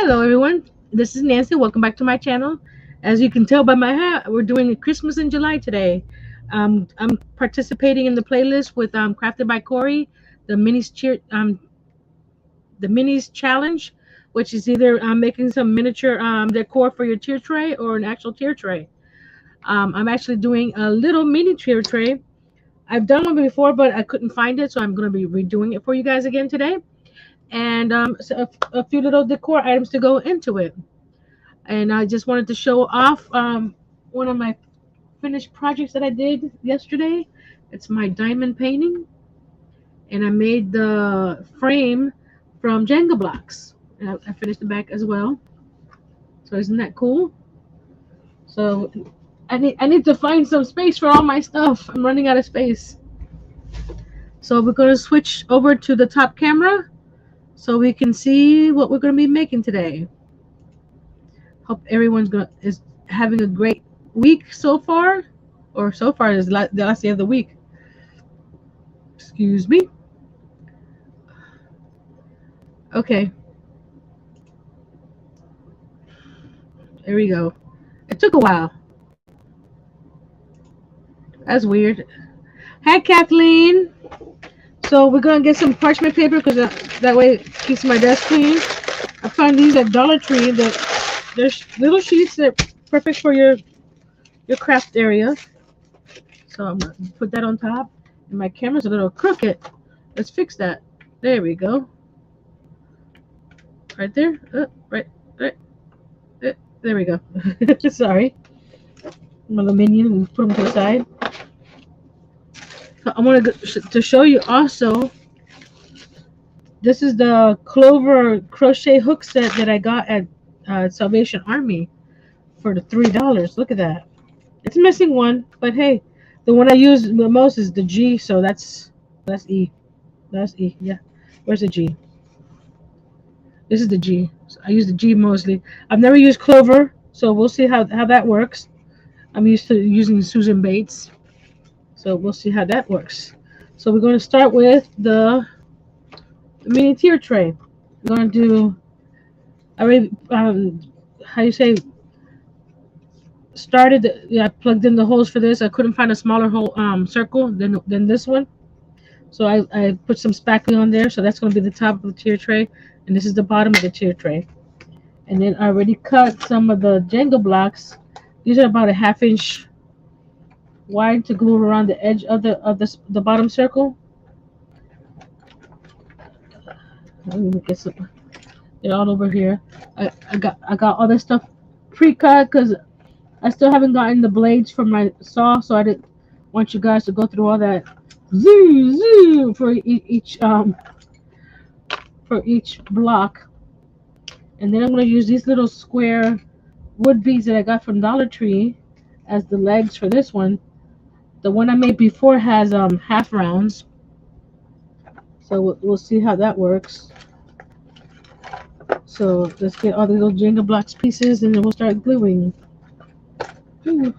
Hello everyone, this is Nancy. Welcome back to my channel. As you can tell by my hat, we're doing Christmas in July today. I'm participating in the playlist with Crafted by Corie, the minis challenge, which is either making some miniature decor for your tier tray or an actual tier tray. I'm actually doing a little mini tier tray. I've done one before, but I couldn't find it, so I'm going to be redoing it for you guys again today. And so a few little decor items to go into it. And I just wanted to show off one of my finished projects that I did yesterday. It's my diamond painting, and I made the frame from Jenga blocks. And I finished the back as well. So isn't that cool? So I need to find some space for all my stuff. I'm running out of space. So we're going to switch over to the top camera so we can see what we're going to be making today. Hope is having a great week so far, or so far is the last day of the week. Excuse me. Okay, there we go. It took a while. That's weird. Hi, Kathleen. So we're gonna get some parchment paper because that way it keeps my desk clean. I found these at Dollar Tree. There's little sheets that are perfect for your craft area. So I'm gonna put that on top. And my camera's a little crooked. Let's fix that. There we go. Right there. Right. There we go. Sorry. My little minion. Put them to the side. So I want to show you also. This is the clover crochet hook set that I got at Salvation Army for the $3. Look at that. It's missing one, but hey, the one I use the most is the G, so that's E. That's E. Yeah. Where's the G? This is the G. So I use the G mostly. I've never used clover, so we'll see how that works. I'm used to using Susan Bates, so we'll see how that works. So we're going to start with the mini tier tray. We're going to do. I already how you say started. Yeah, I plugged in the holes for this. I couldn't find a smaller hole circle than this one. So I put some spackling on there. So that's going to be the top of the tier tray. And this is the bottom of the tier tray. And then I already cut some of the Jenga blocks. These are about a 1/2 inch wide to glue around the edge of the bottom circle. Let me get some. They're all over here. I got all this stuff pre-cut because I still haven't gotten the blades from my saw, so I didn't want you guys to go through all that zoom for each block. And then I'm going to use these little square wood beads that I got from Dollar Tree as the legs for this one. The one I made before has half rounds, so we'll see how that works. So let's get all the little Jenga blocks pieces, and then we'll start gluing. Ooh.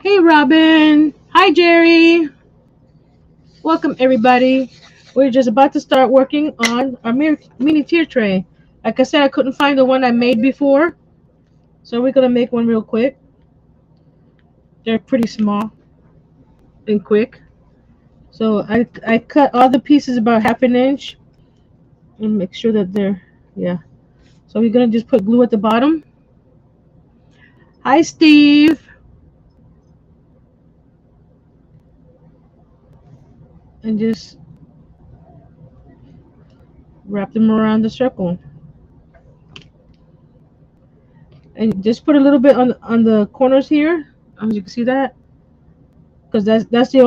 Hey Robin. Hi Jerry. Welcome everybody. We're just about to start working on our mini tier tray. Like I said, I couldn't find the one I made before, so we're gonna make one real quick. They're pretty small and quick. So I cut all the pieces about 1/2 inch and make sure that they're, yeah. So we're gonna just put glue at the bottom. Hi Steve. And just wrap them around the circle. And just put a little bit on the corners here. As you can see that, because that's the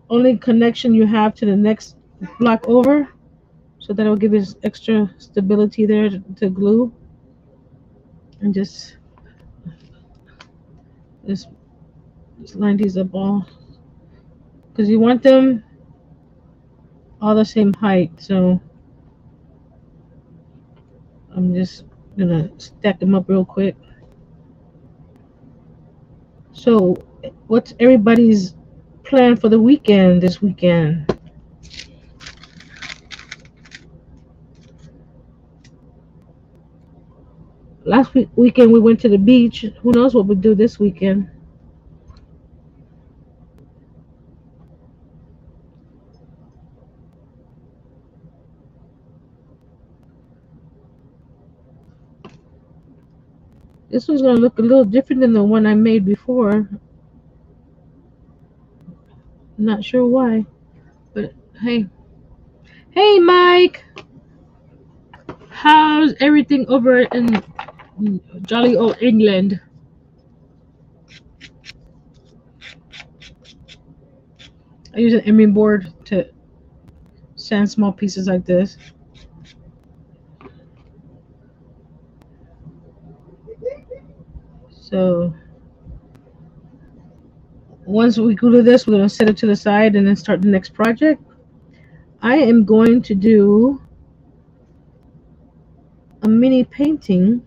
only connection you have to the next block over. So that will give you extra stability there to glue. And just line these up all, because you want them all the same height. So I'm just gonna stack them up real quick. So what's everybody's planned for the weekend this weekend? Weekend we went to the beach. Who knows what we'll do this weekend? This one's gonna look a little different than the one I made before. Not sure why, but hey, hey, Mike, how's everything over in jolly old England? I use an emery board to sand small pieces like this. So once we glue this, we're gonna set it to the side and then start the next project. I am going to do a mini painting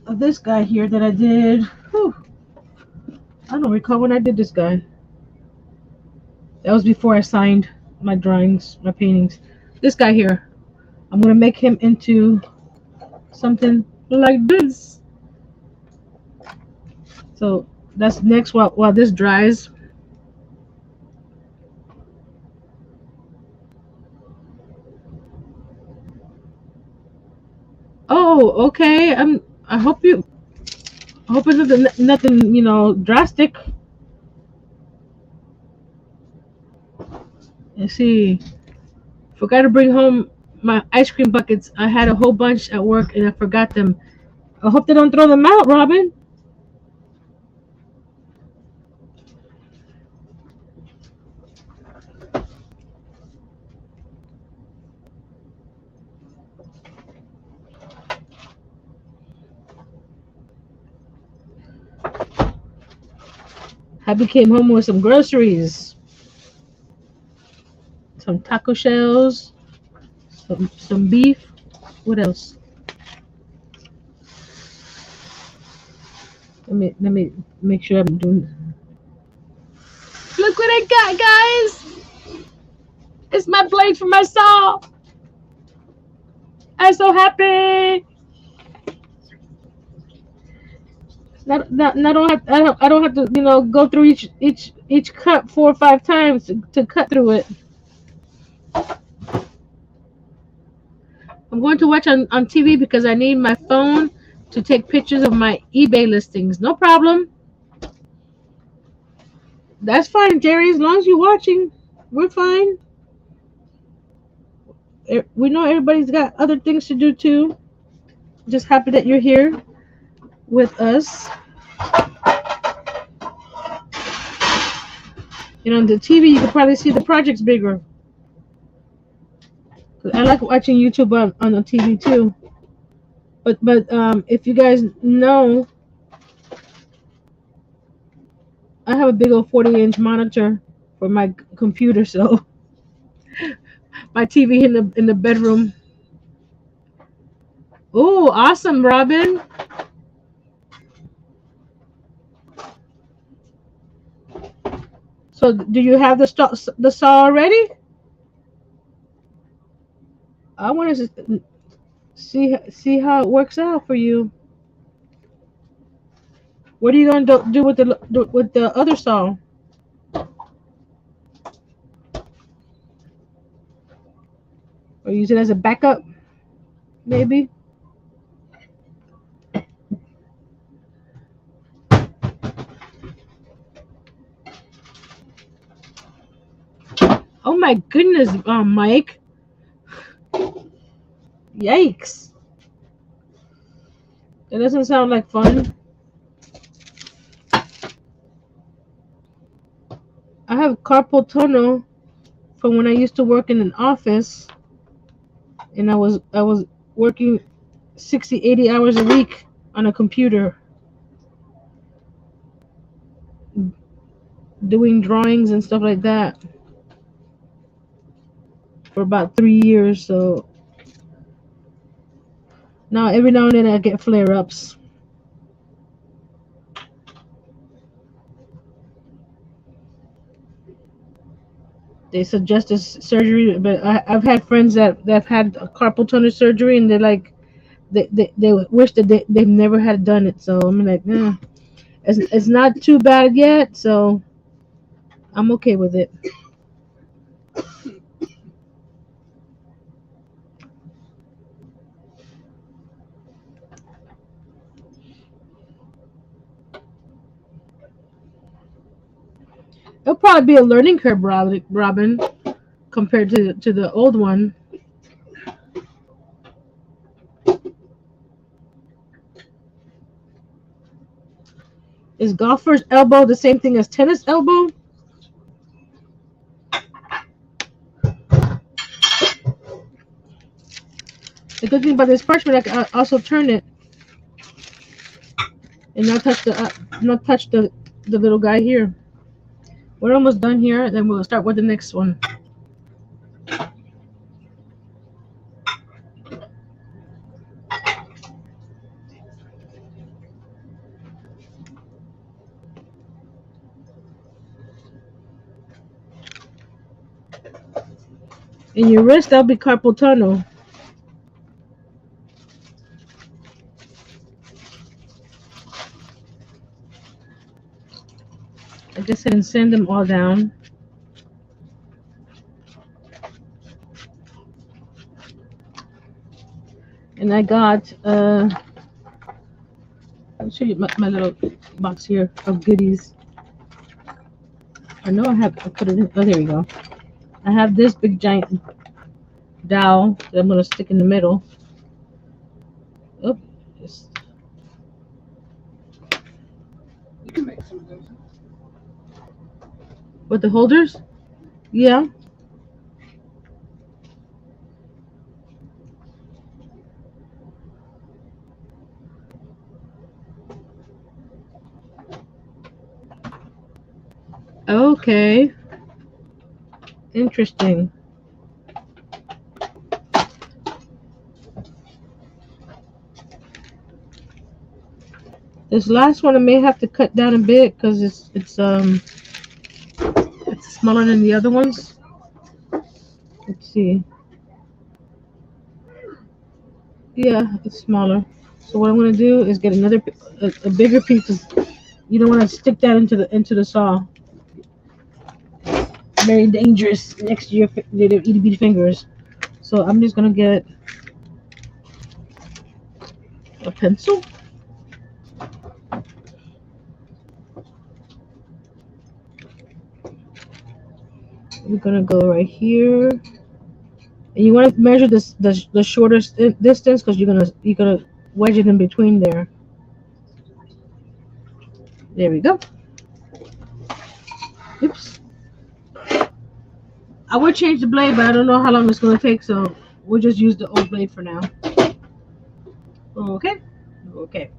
of this guy here that I did. Whew, I don't recall when I did this guy. That was before I signed my drawings, my paintings. This guy here, I'm gonna make him into something like this. So that's next while this dries. Oh, okay. I hope you. I hope it's nothing drastic. Let's see. Forgot to bring home my ice cream buckets. I had a whole bunch at work and I forgot them. I hope they don't throw them out, Robin. Happy came home with some groceries, some taco shells, some beef. What else? Let me make sure I'm doing. Look what I got, guys! It's my blade for my saw. I'm so happy. I don't have to go through each cut 4 or 5 times to cut through it. I'm going to watch on TV because I need my phone to take pictures of my eBay listings. No problem. That's fine, Jerry. As long as you're watching, we're fine. We know everybody's got other things to do too. Just happy that you're here with us. On the TV, you can probably see the projects bigger. I like watching YouTube on the TV too. But if you guys know, I have a big old 40-inch monitor for my computer, so my TV in the bedroom. Oh, awesome, Robin! So, do you have the saw already? I want to see how it works out for you. What are you going to do with the other saw? Or use it as a backup, maybe? Oh my goodness, Mike! Yikes! That doesn't sound like fun. I have carpal tunnel from when I used to work in an office, and I was working 60, 80 hours a week on a computer, doing drawings and stuff like that for about 3 years. So now every now and then I get flare ups. They suggest this surgery, but I've had friends that have had a carpal tunnel surgery, and they're like, they wish that they've never had done it. So I'm like, it's not too bad yet, so I'm okay with it. It'll probably be a learning curve, Robin, compared to the old one. Is golfer's elbow the same thing as tennis elbow? The good thing about this parchment, I can also turn it and not touch the little guy here. We're almost done here. Then we'll start with the next one. In your wrist, that'll be carpal tunnel. I just said and send them all down. And I got I'll show you my little box here of goodies. I know I put it in. Oh, there we go. I have this big giant dowel that I'm gonna stick in the middle. Oh, just You can make some of those. with the holders. Yeah. Okay. Interesting. This last one I may have to cut down a bit because it's smaller than the other ones. Let's see. Yeah, it's smaller. So what I'm gonna do is get a bigger piece. You don't want to stick that into the saw. Very dangerous next to your itty bitty fingers. So I'm just gonna get a pencil. We're gonna go right here, and you want to measure the shortest distance because you're gonna wedge it in between there. There we go. Oops. I would change the blade, but I don't know how long it's gonna take, so we'll just use the old blade for now. Okay. Okay.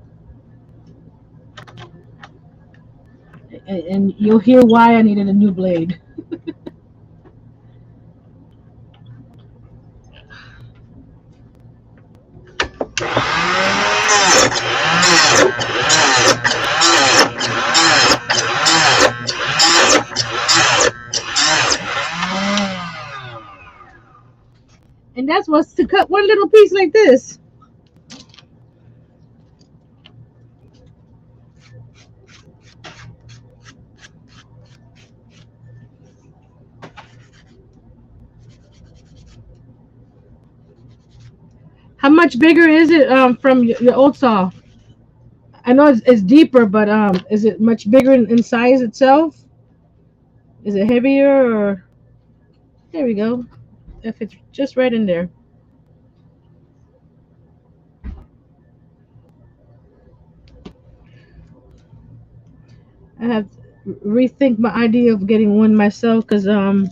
And you'll hear why I needed a new blade. And that's what's to cut one little piece like this. How much bigger is it from your old saw? I know it's deeper, but is it much bigger in size itself? Is it heavier or? There we go. If it's just right in there. I have to rethink my idea of getting one myself because I'm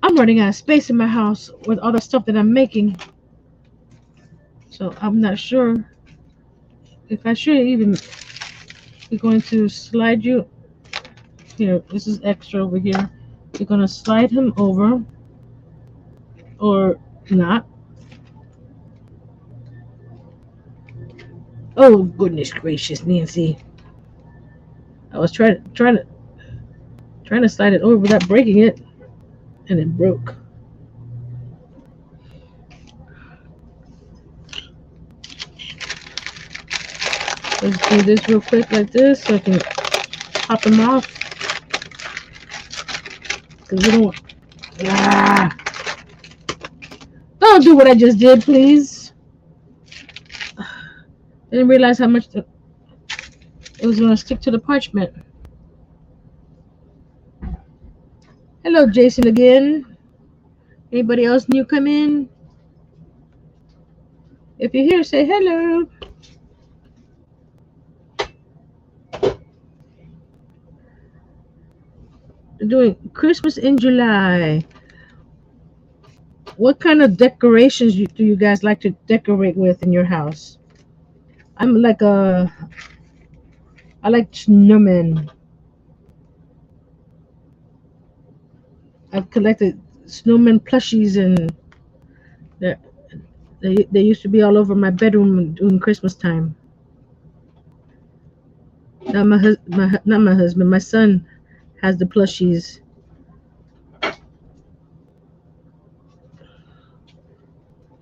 running out of space in my house with all the stuff that I'm making. So I'm not sure if I should even be going to slide you here. This is extra over here. You're gonna slide him over or not. Oh goodness gracious, Nancy! I was trying to. Trying to slide it over without breaking it, and it broke. Let's do this real quick like this so I can pop them off. Because we don't. Ah, don't do what I just did, please. I didn't realize how much it was going to stick to the parchment. Hello, Jason again. Anybody else new come in? If you're here, say hello. We're doing Christmas in July. What kind of decorations do you guys like to decorate with in your house? I'm like I like snowmen. I've collected snowman plushies, and they they used to be all over my bedroom during Christmas time. Now not my husband, my son has the plushies.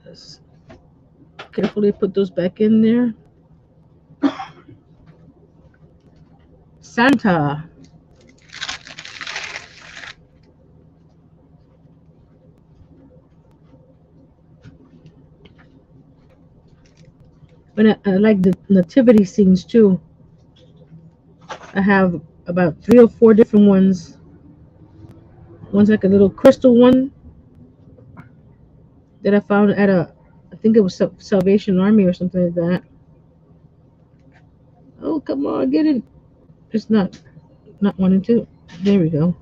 Let's carefully put those back in there. Santa. But I like the nativity scenes too. I have about 3 or 4 different ones. One's like a little crystal one that I found at I think it was Salvation Army or something like that. Oh, come on, get it. It's not wanting to. There we go.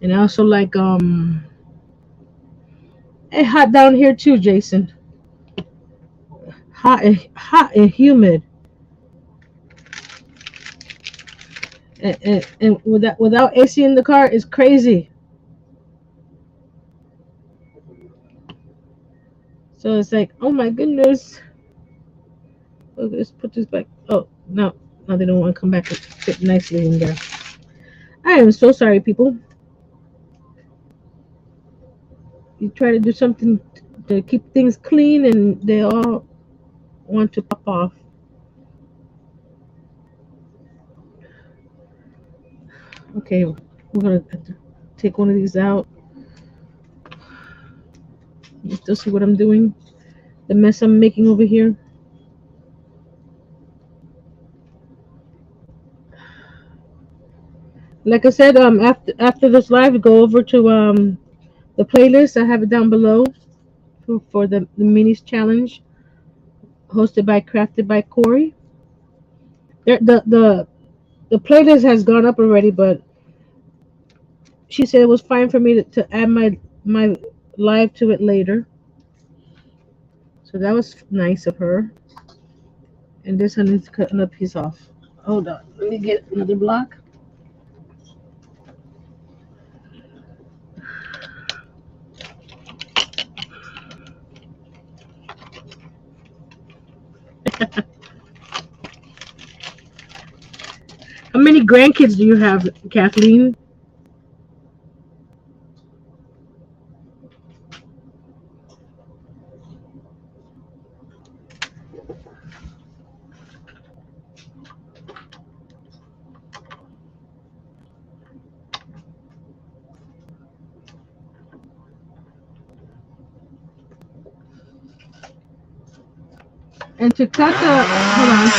And I also like it hot down here too, Jason. Hot and humid. And without AC in the car is crazy. So it's like, oh my goodness. Okay, let's put this back. Oh no, no, they don't want to come back and fit nicely in there. I am so sorry, people. You try to do something to keep things clean, and they all want to pop off. Okay, we're gonna take one of these out. You still see what I'm doing? The mess I'm making over here. Like I said, after this live, go over to the playlist. I have it down below for the minis challenge hosted by crafted by Corie. The playlist has gone up already, but she said it was fine for me to add my live to it later. So that was nice of her. And this I need to cut another piece off. Hold on, let me get another block. How many grandkids do you have, Kathleen? And to cut the hold on.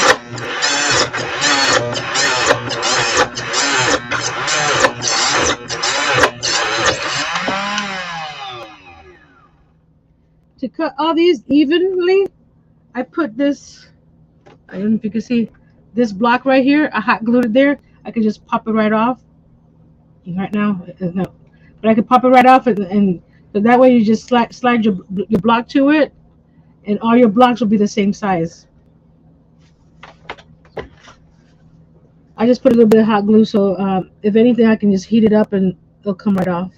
To cut all these evenly, I put this. I don't know if you can see this block right here. I hot glued it there. I can just pop it right off. Right now, no, but I could pop it right off, and so that way you just slide your block to it, and all your blocks will be the same size. I just put a little bit of hot glue, so if anything, I can just heat it up and it'll come right off.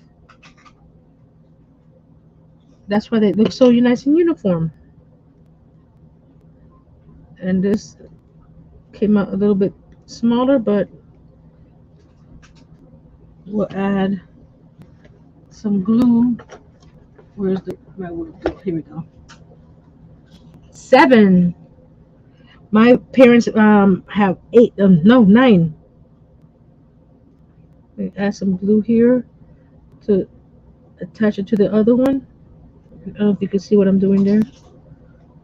That's why they look so nice and uniform. And this came out a little bit smaller, but we'll add some glue. Where's the my wood glue? Here we go. 7. My parents have 8. No, 9. Add some glue here to attach it to the other one. I don't know if you can see what I'm doing there.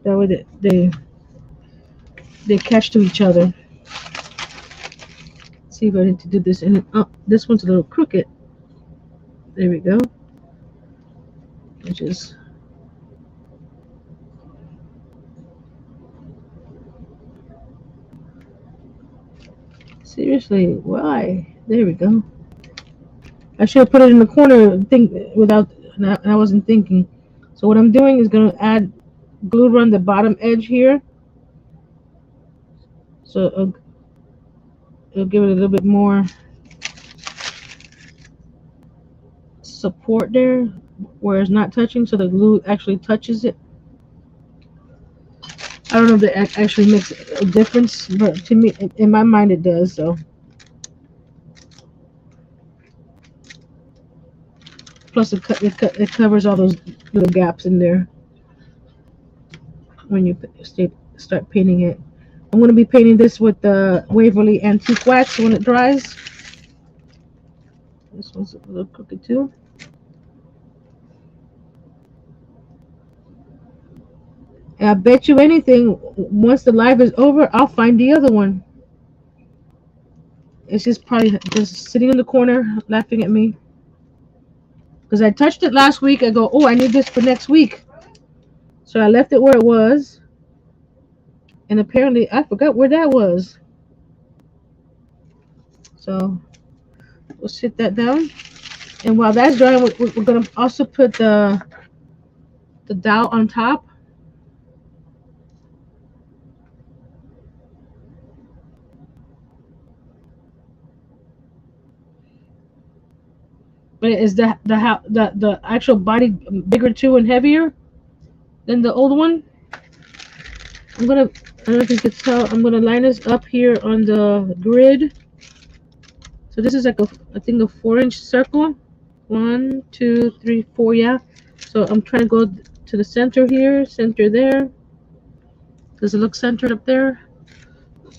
That way they catch to each other. See if I need to do this. And this one's a little crooked. There we go. Just seriously, why? There we go. I should have put it in the corner. Think without. I wasn't thinking. So what I'm doing is gonna add glue around the bottom edge here. So it'll give it a little bit more support there, where it's not touching. So the glue actually touches it. I don't know if that actually makes a difference, but to me, in my mind, it does. So plus it covers all those little gaps in there when you start painting it. I'm going to be painting this with the Waverly Antique Wax when it dries. This one's a little crooked too. And I bet you anything, once the live is over, I'll find the other one. It's just probably just sitting in the corner laughing at me. Because I touched it last week. I go, oh, I need this for next week. So I left it where it was. And apparently I forgot where that was. So we'll sit that down. And while that's drying, we're going to also put the dowel on top. But is the actual body bigger too and heavier than the old one? I don't know if you can tell, I'm gonna line this up here on the grid. So this is like I think a 4-inch circle. 1, 2, 3, 4, yeah. So I'm trying to go to the center here, center there. Does it look centered up there?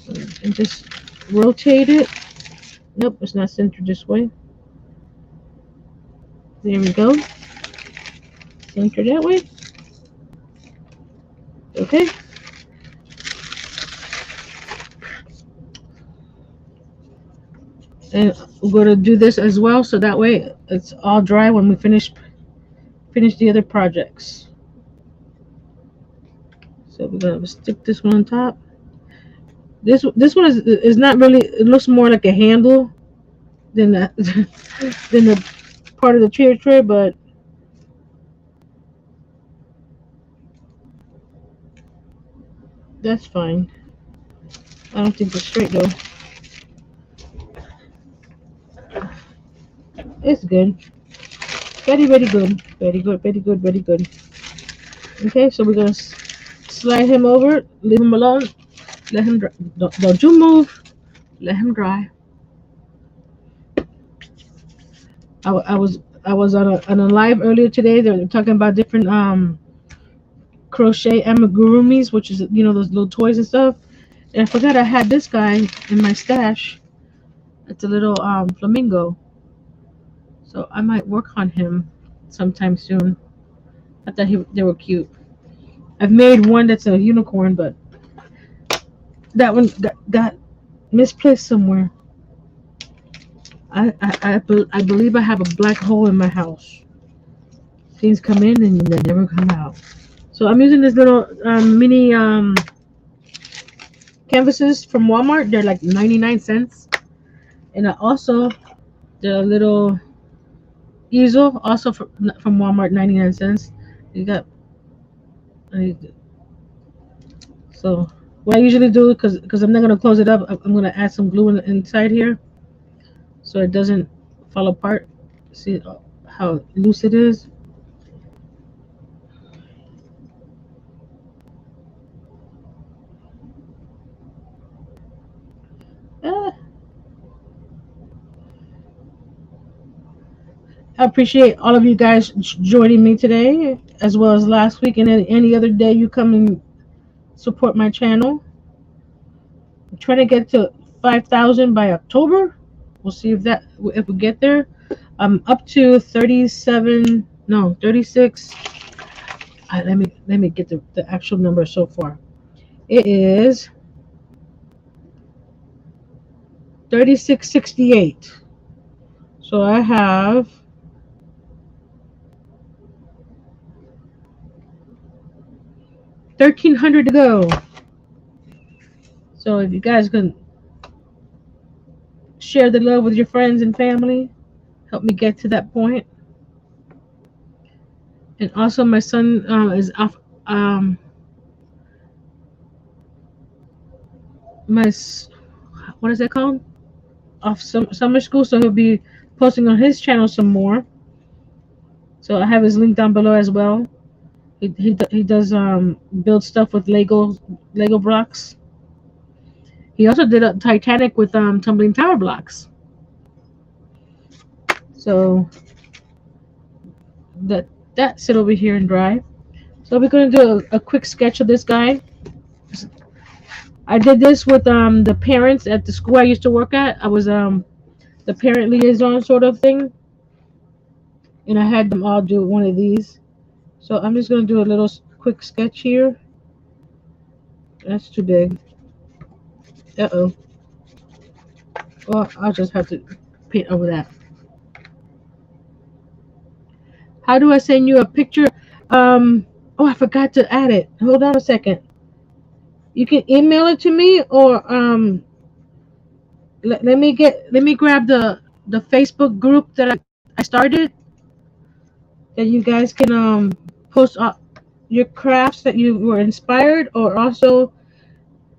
And just rotate it. Nope, it's not centered this way. There we go. Center that way. Okay. And we're going to do this as well, so that way it's all dry when we finish the other projects. So we're going to stick this one on top. This one is not really, it looks more like a handle than the part of the chair tray, but that's fine. I don't think it's straight though. It's good. Very, very good. Very good, very good, very good. Okay, so we're going to slide him over, leave him alone, let him dry. Don't you move. Let him dry. I was on a live earlier today. They were talking about different crochet amigurumis, which is those little toys and stuff. And I forgot I had this guy in my stash. It's a little flamingo. So I might work on him sometime soon. I thought they were cute. I've made one that's a unicorn, but that one got misplaced somewhere. I believe I have a black hole in my house. Things come in and they never come out. So I'm using this little mini canvases from Walmart. They're like 99 cents. And I also the little easel also from Walmart, 99 cents. You got so what I usually do, because I'm not gonna close it up, I'm gonna add some glue inside here so it doesn't fall apart. See how loose it is. I appreciate all of you guys joining me today, as well as last week and any other day you come and support my channel. I'm trying to get to 5,000 by October. We'll see if we get there. I'm up to 37, no 36. Let me get the actual number so far. It is 3668. So I have 1,300 to go. So if you guys can share the love with your friends and family, help me get to that point. And also, my son is off. Um, my what is that called? Off summer school, so he'll be posting on his channel some more. So I have his link down below as well. He does build stuff with Lego blocks. He also did a Titanic with tumbling tower blocks. So that sit over here and dry. So we're gonna do a quick sketch of this guy. I did this with the parents at the school I used to work at. I was the parent liaison sort of thing, and I had them all do one of these. So I'm just gonna do a little quick sketch here. That's too big. Uh-oh. Well, I'll just have to paint over that. How do I send you a picture? Oh, I forgot to add it. Hold on a second. You can email it to me, or let me grab the Facebook group that I started, that you guys can post your crafts that you were inspired, or also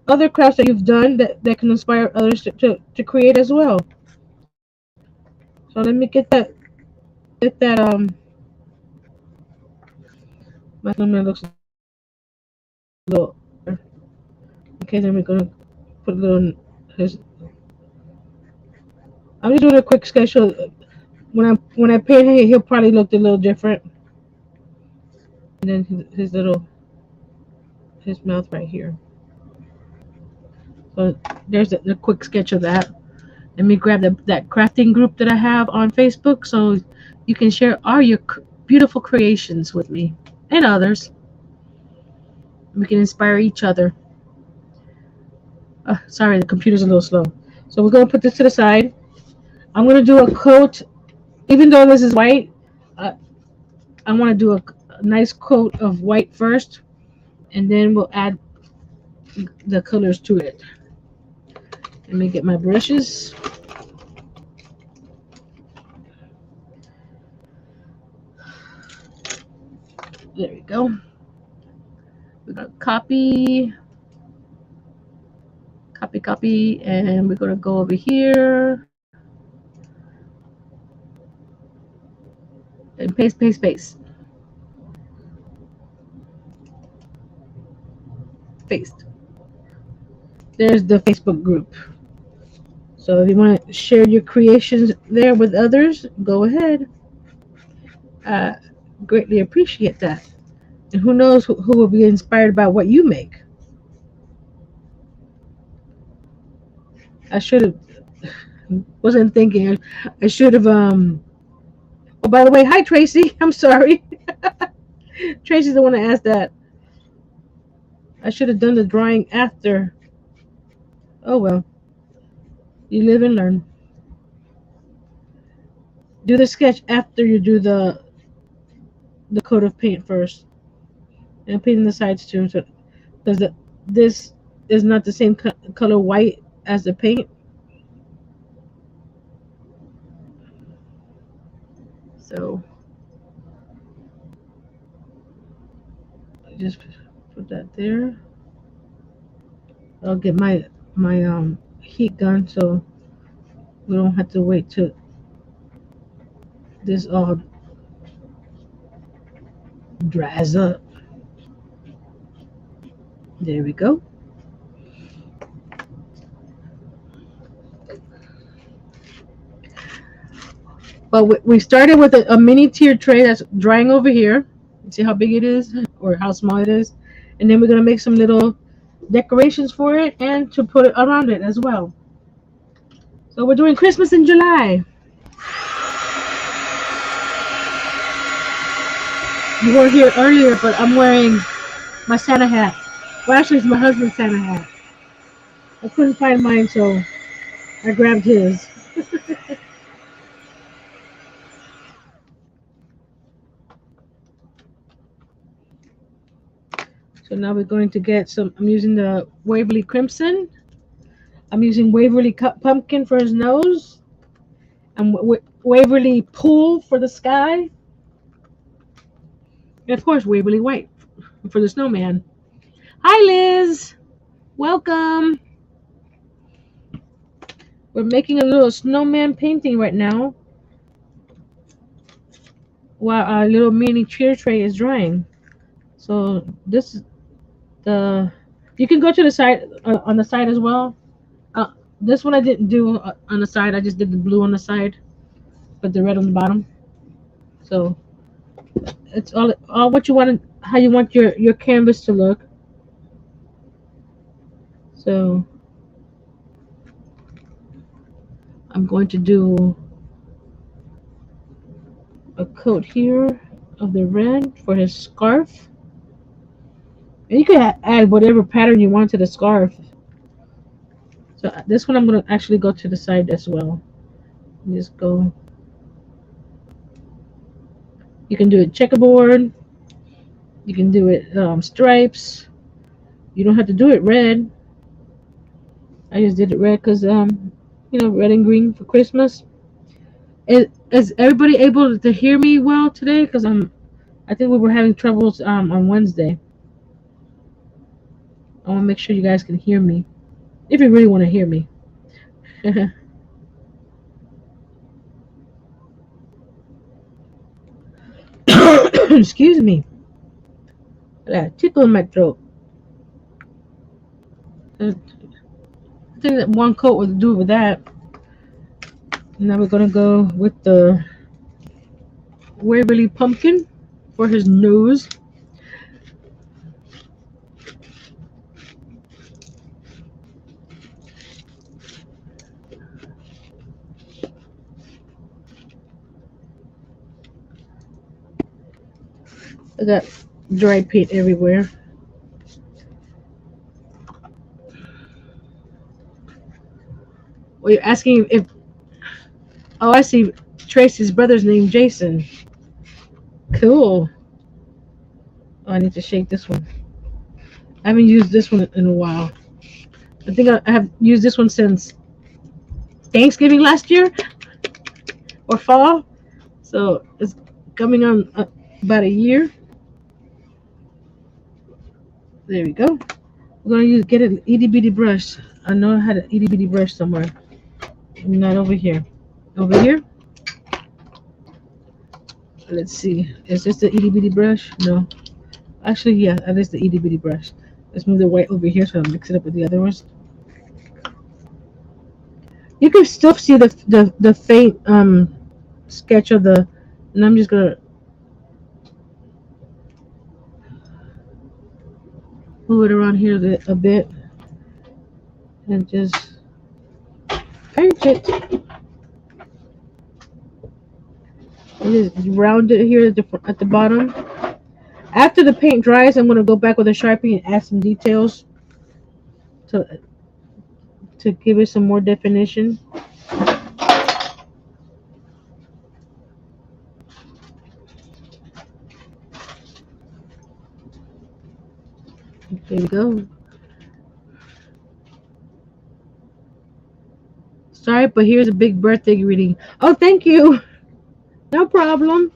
other crafts that you've done that can inspire others to create as well. So let me get that my snowman looks a little. Okay, then we're gonna put a little his. I'm just doing a quick sketch. So when I paint him, he'll probably look a little different. And then his little his mouth right here. So there's a quick sketch of that. Let me grab that crafting group that I have on Facebook, so you can share all your beautiful creations with me and others. We can inspire each other. Sorry, the computer's a little slow. So we're going to put this to the side. I'm going to do a coat. Even though this is white, uh, I want to do a nice coat of white first, and then we'll add the colors to it. Let me get my brushes. There we go. We're going to copy, and we're going to go over here and paste. Paste. There's the Facebook group. So if you want to share your creations there with others, go ahead. I greatly appreciate that. And who knows who will be inspired by what you make. I should have wasn't thinking. I should have Oh, by the way, hi Tracy. I'm sorry. Tracy's the one that asked that. I should have done the drawing after. Oh well. You live and learn. Do the sketch after you do the coat of paint first, and paint the sides too. So, because this is not the same color white as the paint. So just put that there. I'll get my heat gun so we don't have to wait till this all dries up. There we go. But we started with a mini tier tray that's drying over here. See how big it is or how small it is, and then we're gonna make some little decorations for it and to put it around it as well. So we're doing Christmas in July. You weren't here earlier, but I'm wearing my Santa hat. Well, actually, it's my husband's Santa hat. I couldn't find mine, so I grabbed his. So now we're going to get some. I'm using the Waverly Crimson. I'm using Waverly Pumpkin for his nose. And Waverly Pool for the sky. And of course, Waverly White for the snowman. Hi, Liz. Welcome. We're making a little snowman painting right now while our little mini cheer tray is drying. So this is the. You can go to the side on the side as well. Uh, this one I didn't do on the side. I just did the blue on the side, but the red on the bottom. So it's all what you want, how you want your canvas to look. So I'm going to do a coat here of the red for his scarf. And you can add whatever pattern you want to the scarf. So this one I'm going to actually go to the side as well. Just go. You can do it checkerboard. You can do it stripes. You don't have to do it red. I just did it red because red and green for Christmas. Is everybody able to hear me well today? Because I think we were having troubles on Wednesday. I want to make sure you guys can hear me if you really want to hear me. Excuse me. I got a tickle in my throat. I think that one coat would do with that. Now we're gonna go with the Waverly Pumpkin for his nose. I got dry paint everywhere. Well, you're asking if. Oh, I see. Tracy's brother's name Jason. Cool. Oh, I need to shake this one. I haven't used this one in a while. I think I have used this one since Thanksgiving last year or fall. So it's coming on about a year. There we go. We're gonna get an itty bitty brush. I know I had an itty bitty brush somewhere. Not over here. Over here. Let's see. Is this the itty bitty brush? No. Actually, yeah, that is the itty bitty brush. Let's move the white over here so I'll mix it up with the other ones. You can still see the faint sketch of the, and I'm just gonna move it around here a bit and just paint it. And just round it here at the bottom. After the paint dries, I'm gonna go back with a Sharpie and add some details to give it some more definition. There we go. Sorry, but here's a big birthday greeting. Oh, thank you. No problem.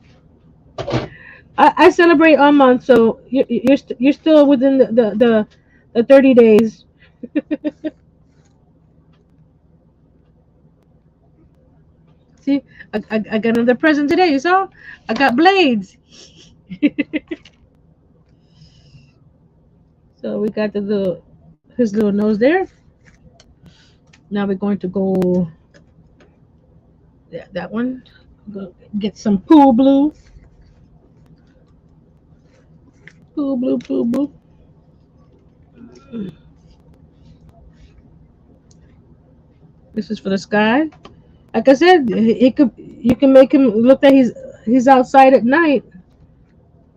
I celebrate all month, so you're still within the 30 days. See, I got another present today. You saw? I got blades. So we got his little nose there. Now we're going to go that one. Go get some pool blue. Pool blue, pool blue. This is for the sky. Like I said, it could you can make him look that he's outside at night.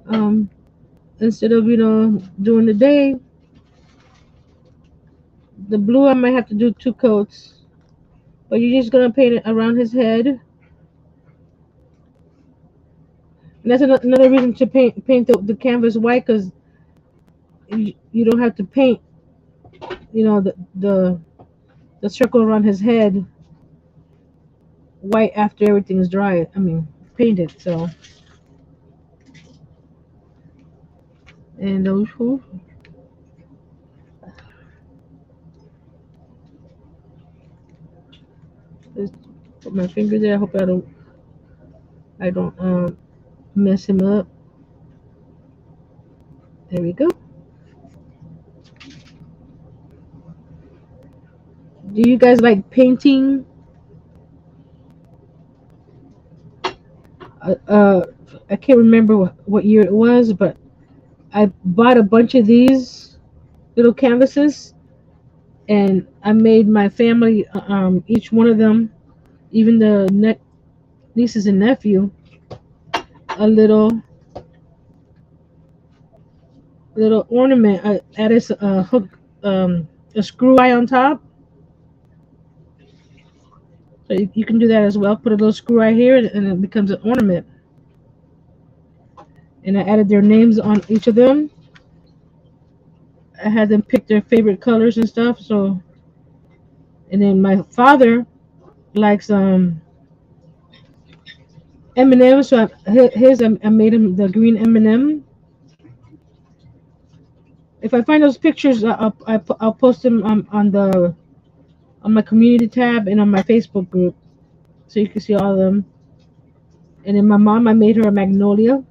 Um, instead of during the day. The blue I might have to do two coats, but you're just gonna paint it around his head. And that's another reason to paint the canvas white because you don't have to paint the circle around his head white after everything is dry. I mean painted. So and those who just put my finger there. I hope I don't mess him up. There we go. Do you guys like painting? Uh, uh I can't remember what year it was, but I bought a bunch of these little canvases, and I made my family, each one of them, even the nieces and nephew, a little ornament. I added a hook, a screw eye on top. So you can do that as well. Put a little screw eye here, and it becomes an ornament. And I added their names on each of them. I had them pick their favorite colors and stuff. So, and then my father likes M&M, so I made him the green M&M. If I find those pictures, I'll post them on my community tab and on my Facebook group, so you can see all of them. And then my mom, I made her a magnolia,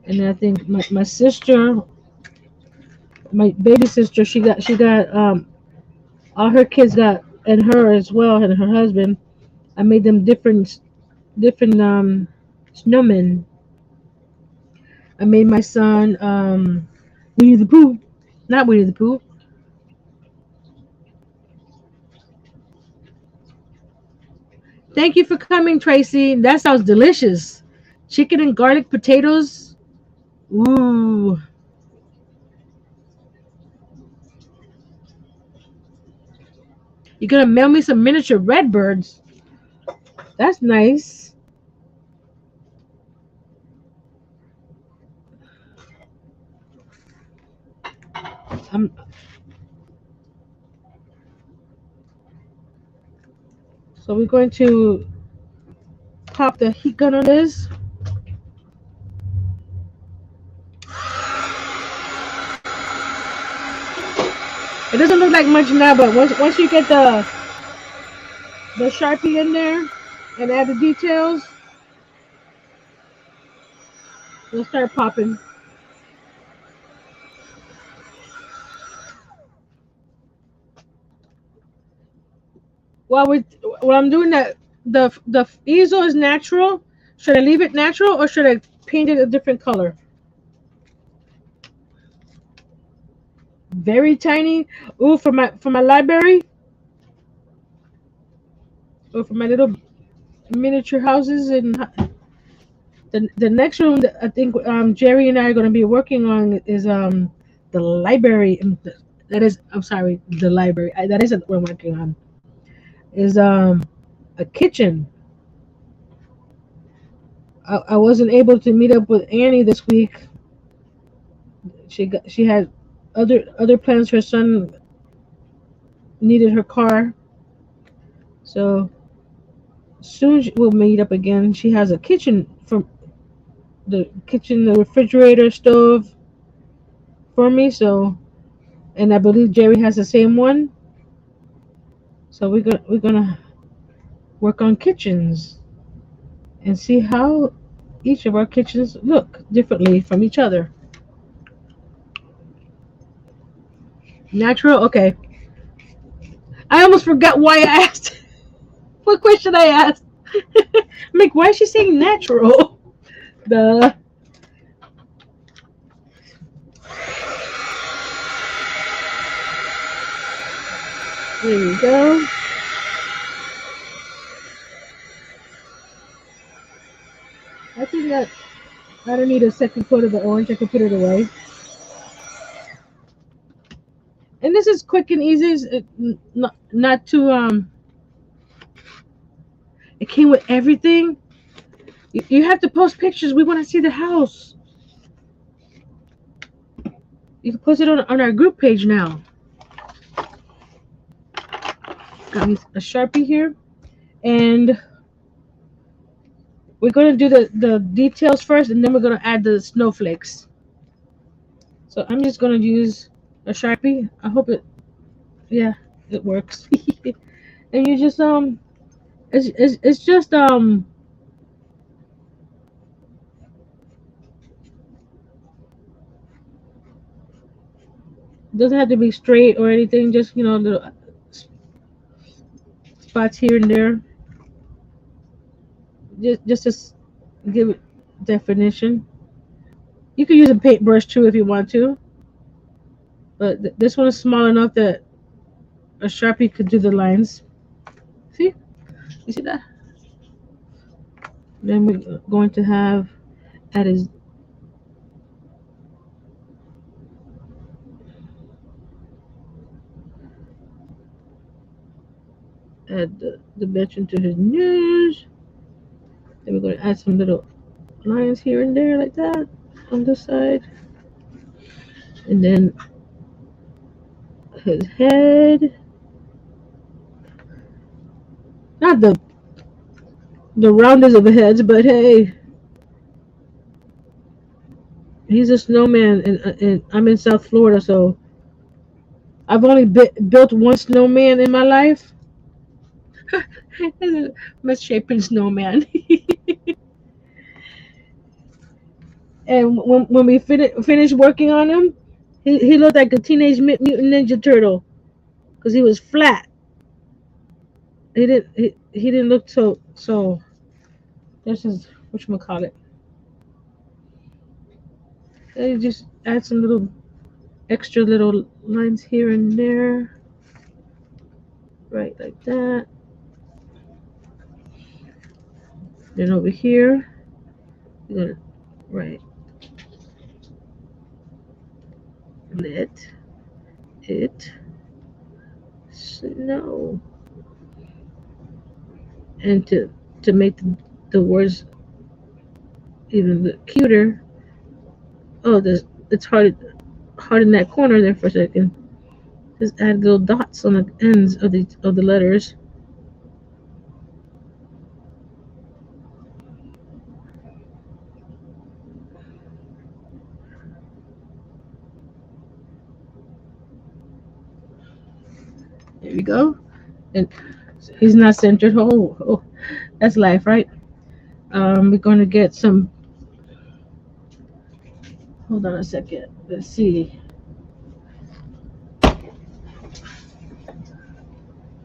and then I think my sister, my baby sister, she got all her kids got, and her as well, and her husband. I made them different snowmen. I made my son Winnie the Pooh, not Winnie the Pooh. Thank you for coming, Tracy. That sounds delicious. Chicken and garlic potatoes. Ooh. You're gonna mail me some miniature redbirds. That's nice. Um, so we're going to pop the heat gun on this. It doesn't look like much now, but once you get the Sharpie in there and add the details, it'll start popping. While we while I'm doing that, the easel is natural. Should I leave it natural or should I paint it a different color? Very tiny. Ooh, for my library or for my little miniature houses. And the next room that I think Jerry and I are going to be working on is the library. That is, I'm sorry, the library. That isn't what I'm working on. Is a kitchen. I wasn't able to meet up with Annie this week. She had other plans. Her son needed her car, so soon we'll meet up again. She has a kitchen from the kitchen, the refrigerator, stove for me. So, and I believe Jerry has the same one. So we're gonna work on kitchens and see how each of our kitchens look differently from each other. Natural, okay. I almost forgot why I asked. What question I asked? I'm like, why is she saying natural? The There we go. I think that I don't need a second coat of the orange. I can put it away. And this is quick and easy. Not too It came with everything. You have to post pictures. We want to see the house. You can post it on our group page now. Got me a Sharpie here. And we're going to do the details first, and then we're going to add the snowflakes. So I'm just going to use a Sharpie. I hope yeah, it works. And you just, it's just, doesn't have to be straight or anything, just, little spots here and there. Just to give it definition. You can use a paintbrush too if you want to, but this one is small enough that a Sharpie could do the lines. See? You see that? Then we're going to have add his add the dimension to his nose. Then we're going to add some little lines here and there like that on this side, and then his head. Not the roundest of heads, but hey, he's a snowman, and I'm in South Florida, so I've only built one snowman in my life. Misshapen snowman. And when we finished working on him, he looked like a teenage mutant ninja turtle because he was flat. He didn't look so. This is whatchamacallit. You just add some little extra little lines here and there, right like that. Then over here, you're gonna write let it snow, and to make the words even cuter. Oh, it's hard in that corner there for a second. Just add little dots on the ends of the letters. There we go. And he's not centered. Oh, that's life, right? We're going to get some. Hold on a second. Let's see.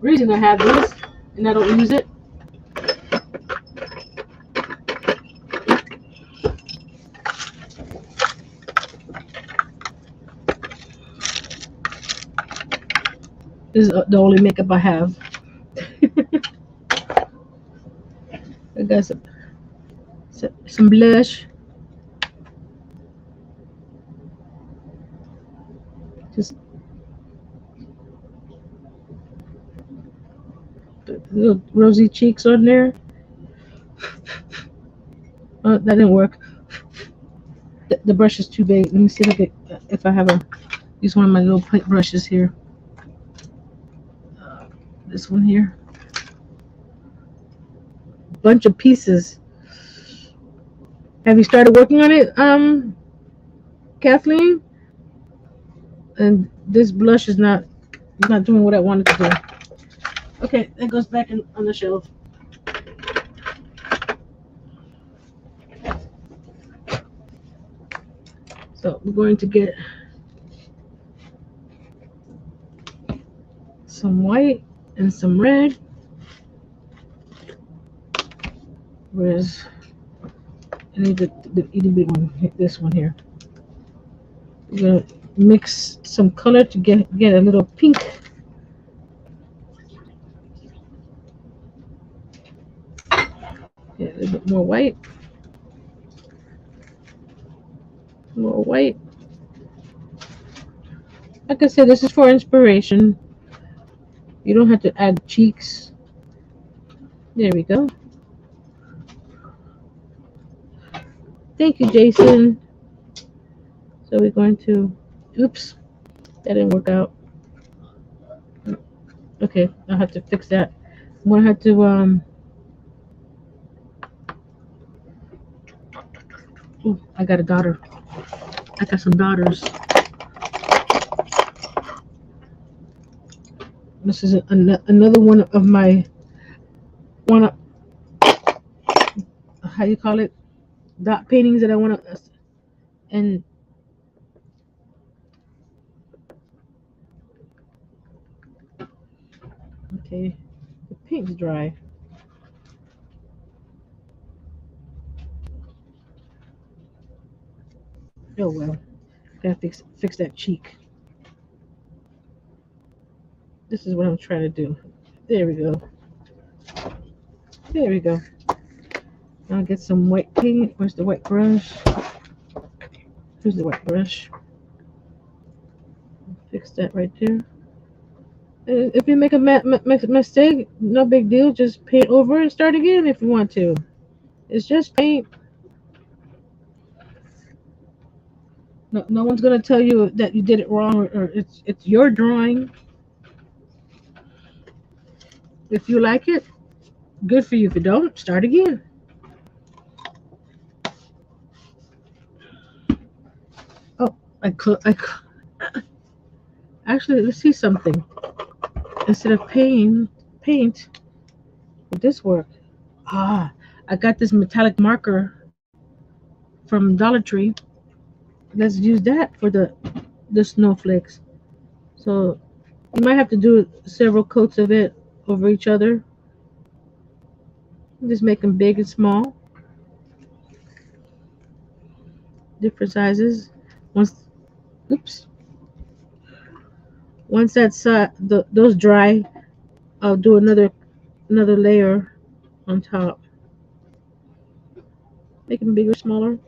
Reason I have this and I don't use it. This is the only makeup I have. I got some blush. Just little rosy cheeks on there. Oh, that didn't work. The brush is too big. Let me see if I have use one of my little paint brushes here. This one here. Bunch of pieces. Have you started working on it, Kathleen? And this blush is not doing what I wanted to do. Okay, that goes back on the shelf. So we're going to get some white and some red. Whereas I need the big one, this one here. We're gonna mix some color to get a little pink. Yeah, a little bit more white. More white. Like I said, this is for inspiration. You don't have to add cheeks. There we go. Thank you, Jason. So we're going to, oops, that didn't work out. Okay, I'll have to fix that. I'm gonna have to, ooh, I got a daughter. I got some daughters. This is another one of my, one of, how you call it, dot paintings that I want to, and okay, the paint's dry. Oh well, gotta fix that cheek. This is what I'm trying to do. There we go. There we go. I'll get some white paint. Where's the white brush? Here's the white brush. Fix that right there. And if you make a mistake, no big deal. Just paint over and start again if you want to. It's just paint. No one's gonna tell you that you did it wrong, or it's your drawing. If you like it, good for you. If you don't, start again. Oh, actually, let's see something. Instead of paint, would this work? Ah, I got this metallic marker from Dollar Tree. Let's use that for the snowflakes. So you might have to do several coats of it over each other. Just make them big and small, different sizes. Once, oops, once that's those dry, I'll do another layer on top. Make them bigger, smaller.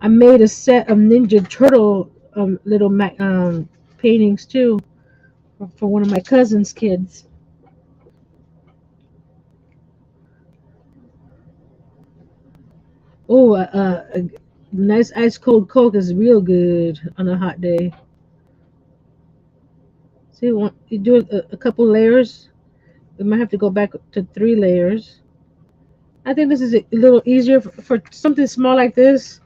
I made a set of Ninja Turtle little paintings too for one of my cousin's kids. Oh, a nice ice cold Coke is real good on a hot day. See, you do a couple layers. We might have to go back to 3 layers. I think this is a little easier for something small like this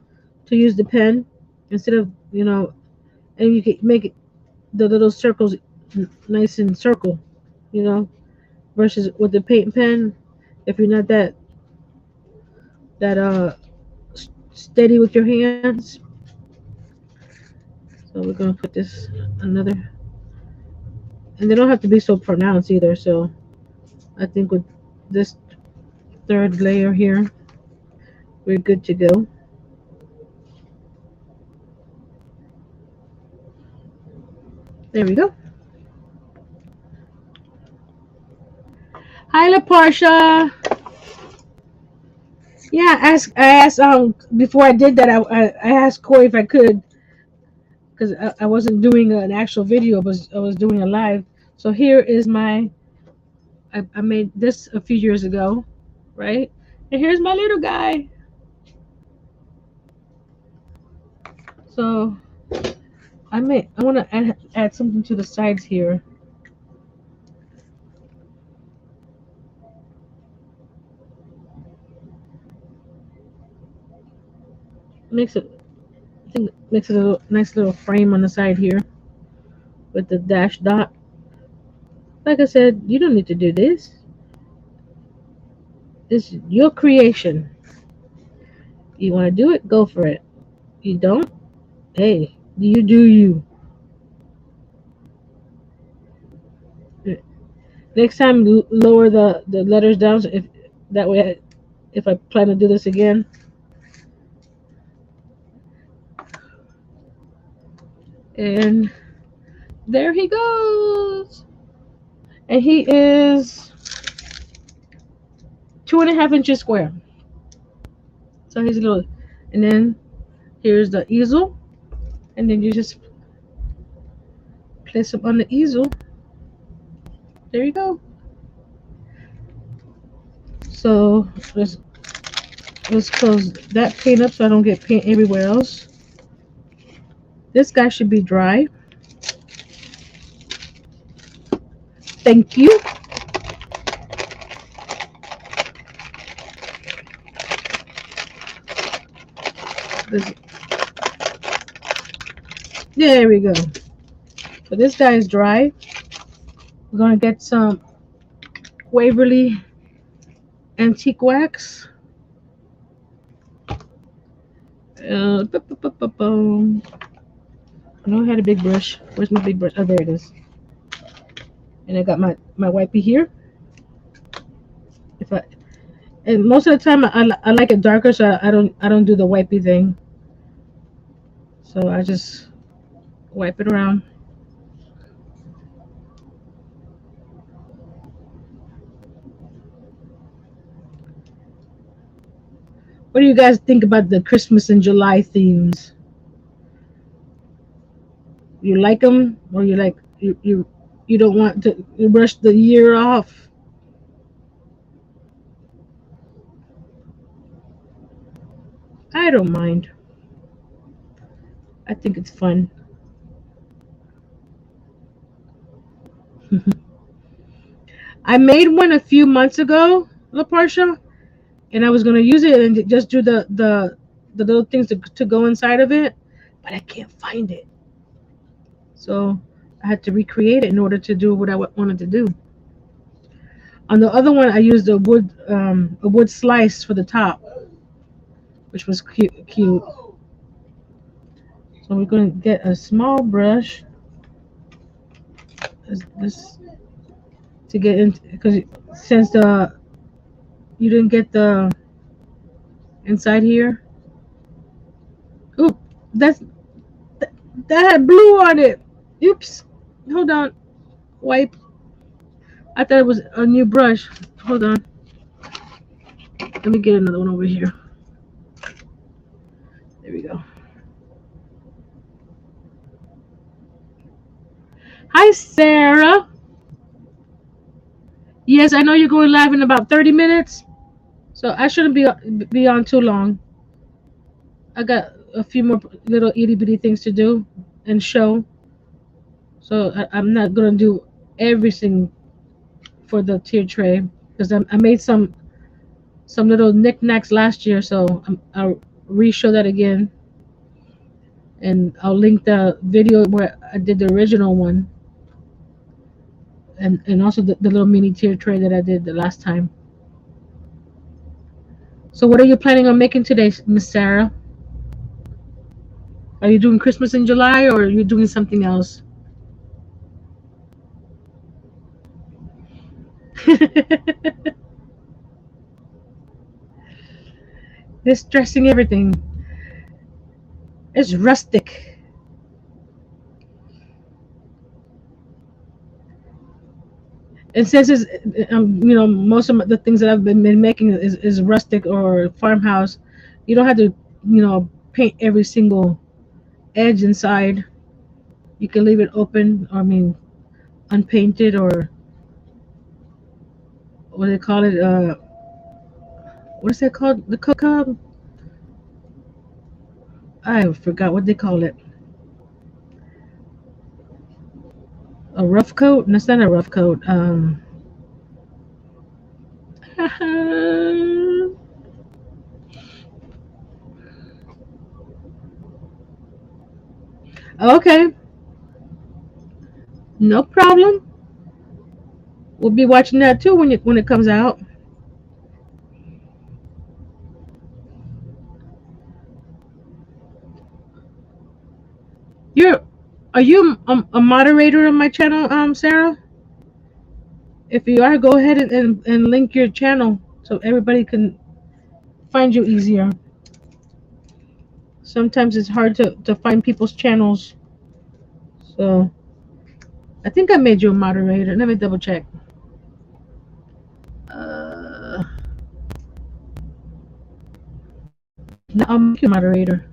to use the pen instead of, and you can make the little circles nice and circle, you know, versus with the paint pen. If you're not that steady with your hands, so we're gonna put this another, and they don't have to be so pronounced either. So I think with this third layer here, we're good to go. There we go. Hi, La Portia. Yeah, I asked before I did that. I asked Corie if I could, because I wasn't doing an actual video. I was doing a live. So here is I made this a few years ago, right? And here's my little guy. So I want to add something to the sides here. Makes it I think makes it a nice little frame on the side here with the dash dot. Like I said, you don't need to do this. This is your creation. You want to do it, go for it. You don't, Hey, you do you. Next time, lower the letters down. So if that way, if I plan to do this again, and there he goes, and he is 2.5 inches square. So he's a little, and then here's the easel, and then you just place him on the easel. There you go. So let's close that paint up so I don't get paint everywhere else. This guy should be dry. Thank you. This, there we go. So this guy is dry. We're gonna get some Waverly antique wax. I know I had a big brush. Where's my big brush? Oh, there it is. And I got my wipey here. If I and most of the time I like it darker, so I don't do the wipey thing. So I just wipe it around. What do you guys think about the Christmas and July themes? You like them, or you don't want to rush the year off? I don't mind. I think it's fun. I made one a few months ago, La Parsha, and I was gonna use it and just do the little things to go inside of it, but I can't find it. So I had to recreate it in order to do what I wanted to do. On the other one, I used a wood slice for the top, which was cute. Cute. So we're going to get a small brush. This to get in because since the you didn't get the inside here. Oop, that, that had blue on it. Oops. Hold on. Wipe. I thought it was a new brush. Hold on. Let me get another one over here. There we go. Hi, Sarah. Yes, I know you're going live in about 30 minutes, so I shouldn't be on too long. I got a few more little itty bitty things to do and show, so I'm not gonna do everything for the tier tray because I made some little knickknacks last year, so I'll re-show that again, and I'll link the video where I did the original one, and also the little mini tier tray that I did the last time. So what are you planning on making today, Miss Sarah? Are you doing Christmas in July or are you doing something else? This dressing everything. It's rustic. And since it's most of the things that I've been making is rustic or farmhouse, you don't have to paint every single edge inside. You can leave it open, or I mean unpainted, or what do they call it? What is that called? The cook hub? I forgot what they call it. A rough coat? That's not a rough coat. Okay, no problem. We'll be watching that too when it comes out. You're are you a moderator on my channel, Sarah? If you are, go ahead and link your channel so everybody can find you easier. Sometimes it's hard to find people's channels. So I think I made you a moderator. Let me double check. Uh, no, I'll make you a moderator.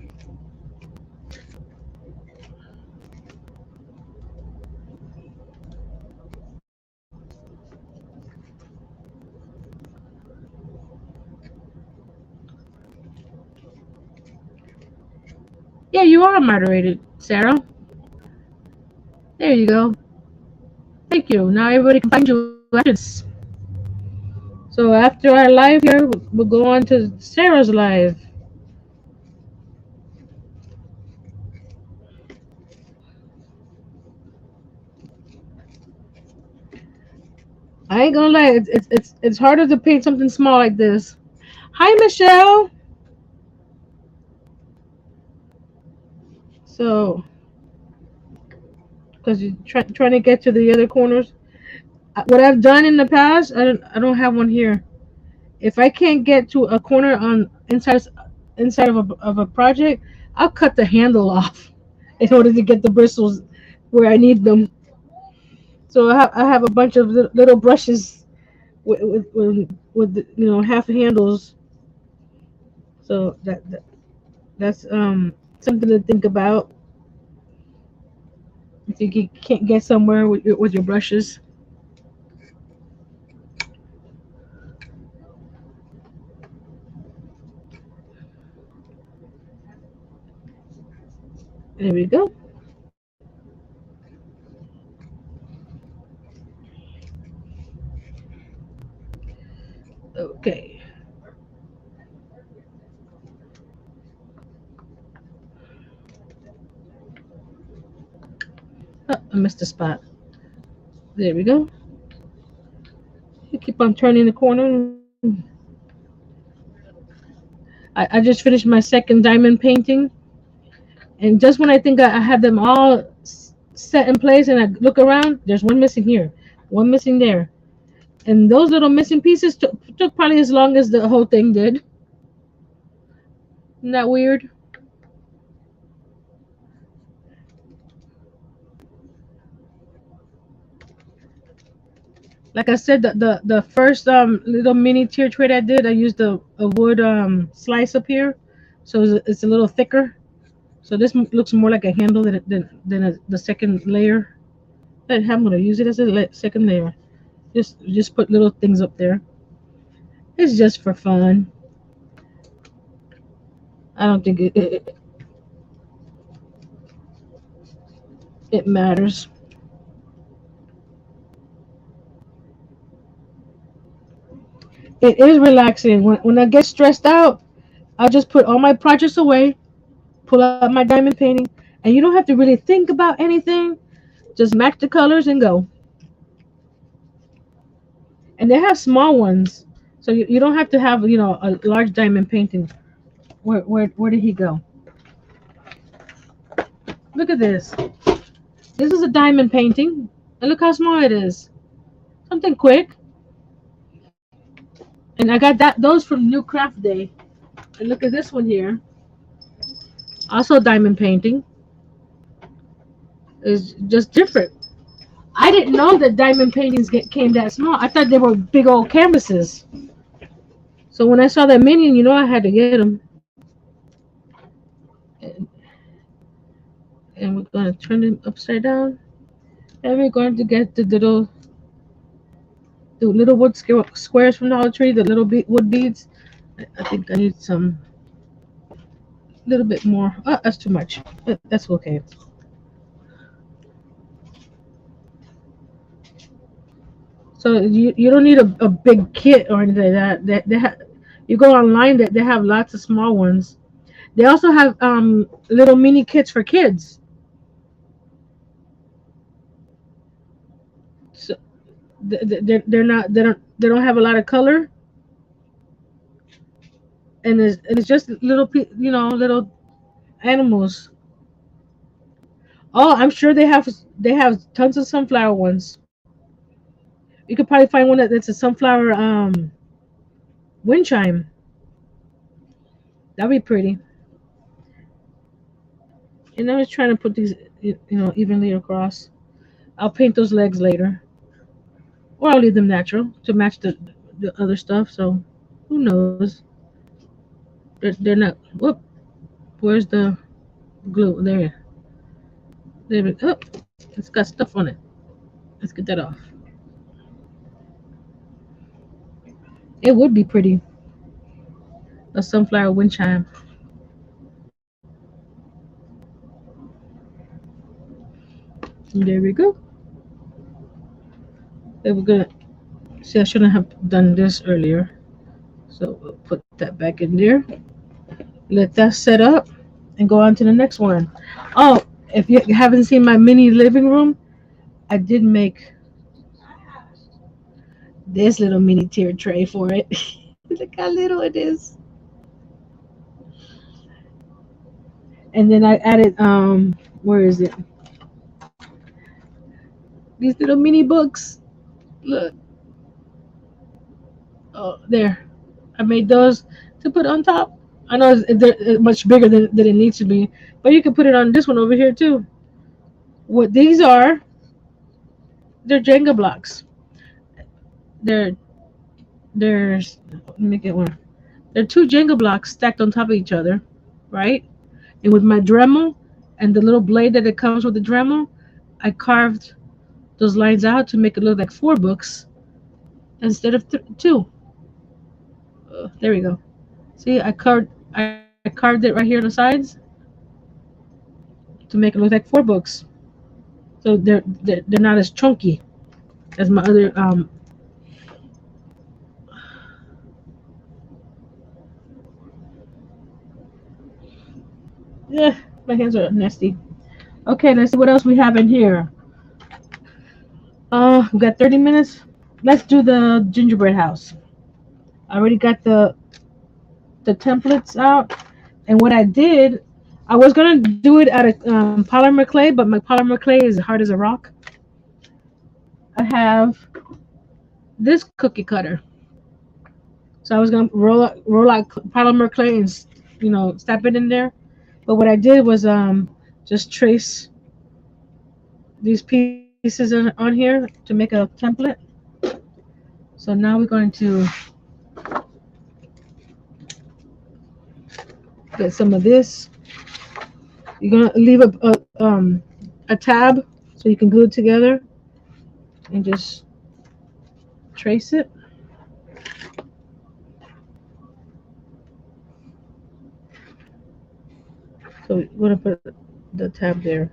Yeah, you are moderated, Sarah. There you go. Thank you. Now everybody can find you after this. So after our live here, we'll go on to Sarah's live. I ain't gonna lie, it's harder to paint something small like this. Hi, Michelle. So, because you're trying to get to the other corners. What I've done in the past, I don't have one here. If I can't get to a corner on inside of a project, I'll cut the handle off in order to get the bristles where I need them. So I have a bunch of little brushes with half handles. So that's something to think about if you can't get somewhere with your brushes. There we go. Okay. Oh, I missed a spot. There we go. You keep on turning the corner. I just finished my second diamond painting, and just when I think I have them all set in place, and I look around, there's one missing here, one missing there, and those little missing pieces took probably as long as the whole thing did. Isn't that weird? Like I said, the first little mini tier tray I did, I used a wood slice up here, so it's a little thicker. So this looks more like a handle than the second layer. I'm gonna use it as a second layer. Just put little things up there. It's just for fun. I don't think it matters. It is relaxing. When I get stressed out, I'll just put all my projects away, pull out my diamond painting, and you don't have to really think about anything. Just match the colors and go. And they have small ones, so you don't have to have a large diamond painting. Where did he go? Look at this. This is a diamond painting, and look how small it is. Something quick. And I got those from New Craft Day. And look at this one here. Also diamond painting. It's just different. I didn't know that diamond paintings came that small. I thought they were big old canvases. So when I saw that minion, I had to get them. And, and we're going to turn them upside down. And we're going to get the little wood squares from Dollar Tree, the little wood beads. I think I need some little bit more. Oh, that's too much. That's okay. So you don't need a big kit or anything like that. You go online, that they have lots of small ones. They also have little mini kits for kids. So they're not they don't have a lot of color, and it's just little little animals. Oh, I'm sure they have tons of sunflower ones. You could probably find one that's a sunflower wind chime. That'd be pretty. And I was trying to put these evenly across. I'll paint those legs later, or I'll leave them natural to match the other stuff. So who knows? They're not. Whoop. Where's the glue? There. Oh, it's got stuff on it. Let's get that off. It would be pretty. A sunflower wind chime. There we go. Then we're gonna see. I shouldn't have done this earlier. So we'll put that back in there. Let that set up, and go on to the next one. Oh, if you haven't seen my mini living room, I did make this little mini tier tray for it. Look how little it is. And then I added where is it? These little mini books. Look, oh there. I made those to put on top. I know they're much bigger than it needs to be, but you can put it on this one over here too. What these are, they're Jenga blocks. They're there's let me get one. They're two Jenga blocks stacked on top of each other, right? And with my Dremel and the little blade that it comes with the Dremel, I carved those lines out to make it look like four books instead of two. There we go. See, I carved it right here on the sides to make it look like four books. So they're not as chunky as my other yeah, my hands are nasty. Okay, let's see what else we have in here. We got 30 minutes. Let's do the gingerbread house. I already got the templates out, and what I did, I was gonna do it out of polymer clay, but my polymer clay is hard as a rock. I have this cookie cutter, so I was gonna roll out polymer clay and step it in there. But what I did was just trace these pieces on here to make a template. So now we're going to get some of this. You're gonna leave a tab so you can glue it together and just trace it. So we're gonna put the tab there.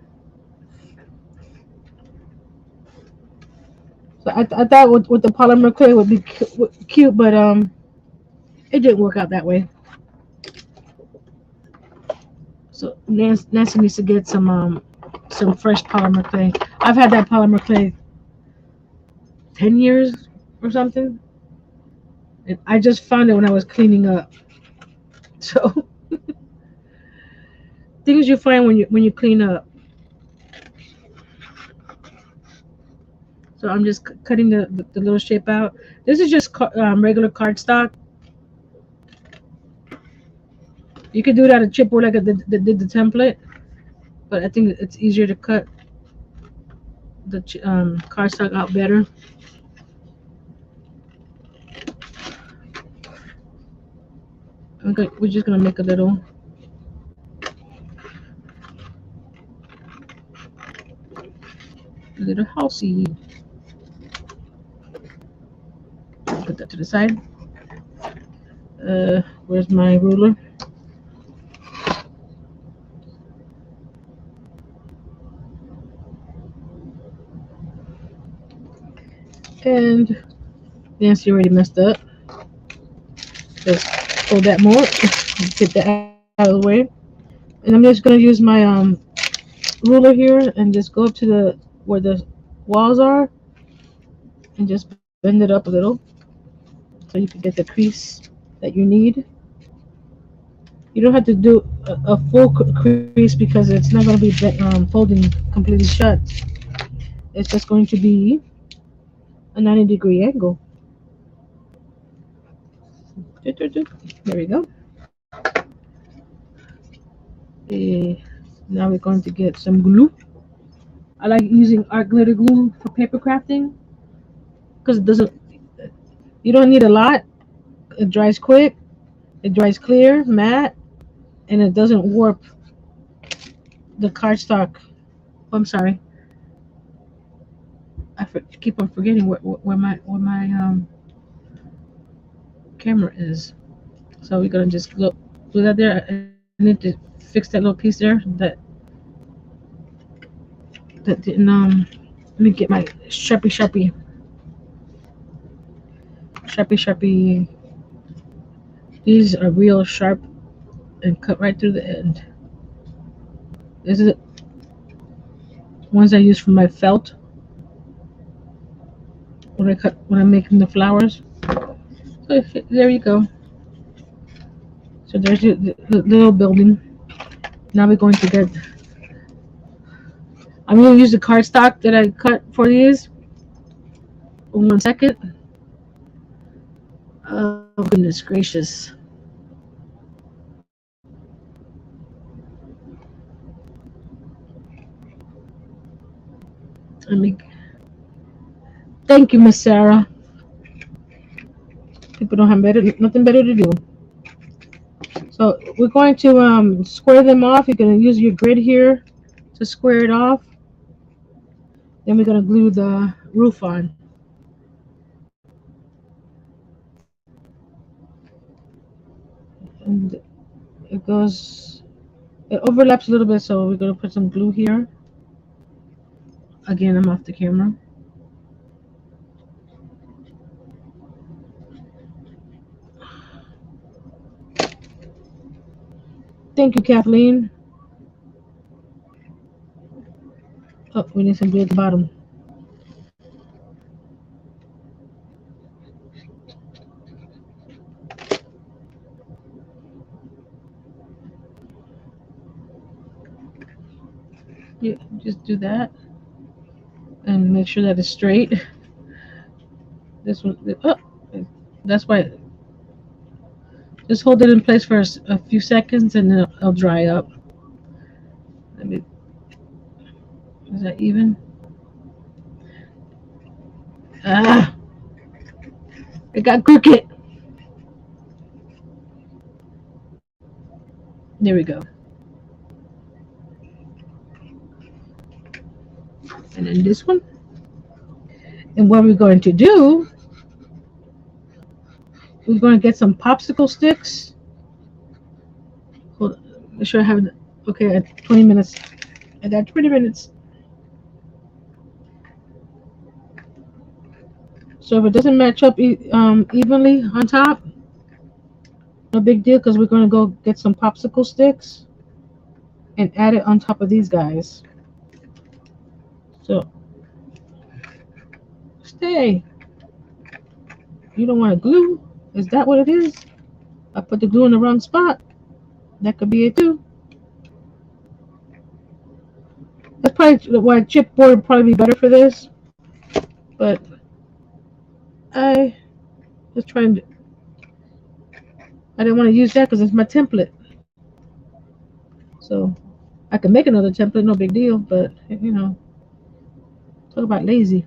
So I thought with the polymer clay would be cute, but it didn't work out that way. So Nancy needs to get some fresh polymer clay. I've had that polymer clay 10 years or something, and I just found it when I was cleaning up. So things you find when you clean up. So I'm just cutting the little shape out. This is just regular cardstock. You could do it out of chipboard like I did the template, but I think it's easier to cut the cardstock out better. Okay, we're just gonna make a little housey. Put that to the side. Where's my ruler? And Nancy already messed up. Just fold that more. Get that out of the way. And I'm just gonna use my ruler here and just go up to the where the walls are and just bend it up a little so you can get the crease that you need. You don't have to do a full crease because it's not going to be folding completely shut. It's just going to be a 90-degree angle. There we go. Eh, Now we're going to get some glue. I like using art glitter glue for paper crafting because it doesn't. You don't need a lot. It dries quick. It dries clear, matte, and it doesn't warp the cardstock. Oh, I'm sorry. Keep on forgetting where my camera is. So we're gonna just do that there. I need to fix that little piece there. That didn't Let me get my sharpie. These are real sharp and cut right through the end. This is ones I use for my felt when I'm making the flowers. So there you go. So there's the little building. Now we're going to get. I'm going to use the cardstock that I cut for these. 1 second. Oh goodness gracious! Let me. Thank you, Miss Sarah. People don't have nothing better to do. So we're going to square them off. You're going to use your grid here to square it off. Then we're going to glue the roof on. And it goes, it overlaps a little bit, so we're going to put some glue here. Again, I'm off the camera. Thank you, Kathleen. Oh, we need some glue at the bottom. You just do that and make sure that it's straight. This one, oh, that's why. Just hold it in place for a few seconds and then it'll dry up. Let me. Is that even? Ah, it got crooked. There we go. And then this one. And what we're going to do, we're going to get some popsicle sticks. Hold on, make sure I have. Okay, at 20 minutes. I got 20 minutes. So if it doesn't match up evenly on top, no big deal because we're going to go get some popsicle sticks and add it on top of these guys. So stay. You don't want to glue? Is that what it is? I put the glue in the wrong spot. That could be it too. That's probably why chipboard would probably be better for this. But I was trying to. I didn't want to use that because it's my template. So I could make another template, no big deal. But talk about lazy.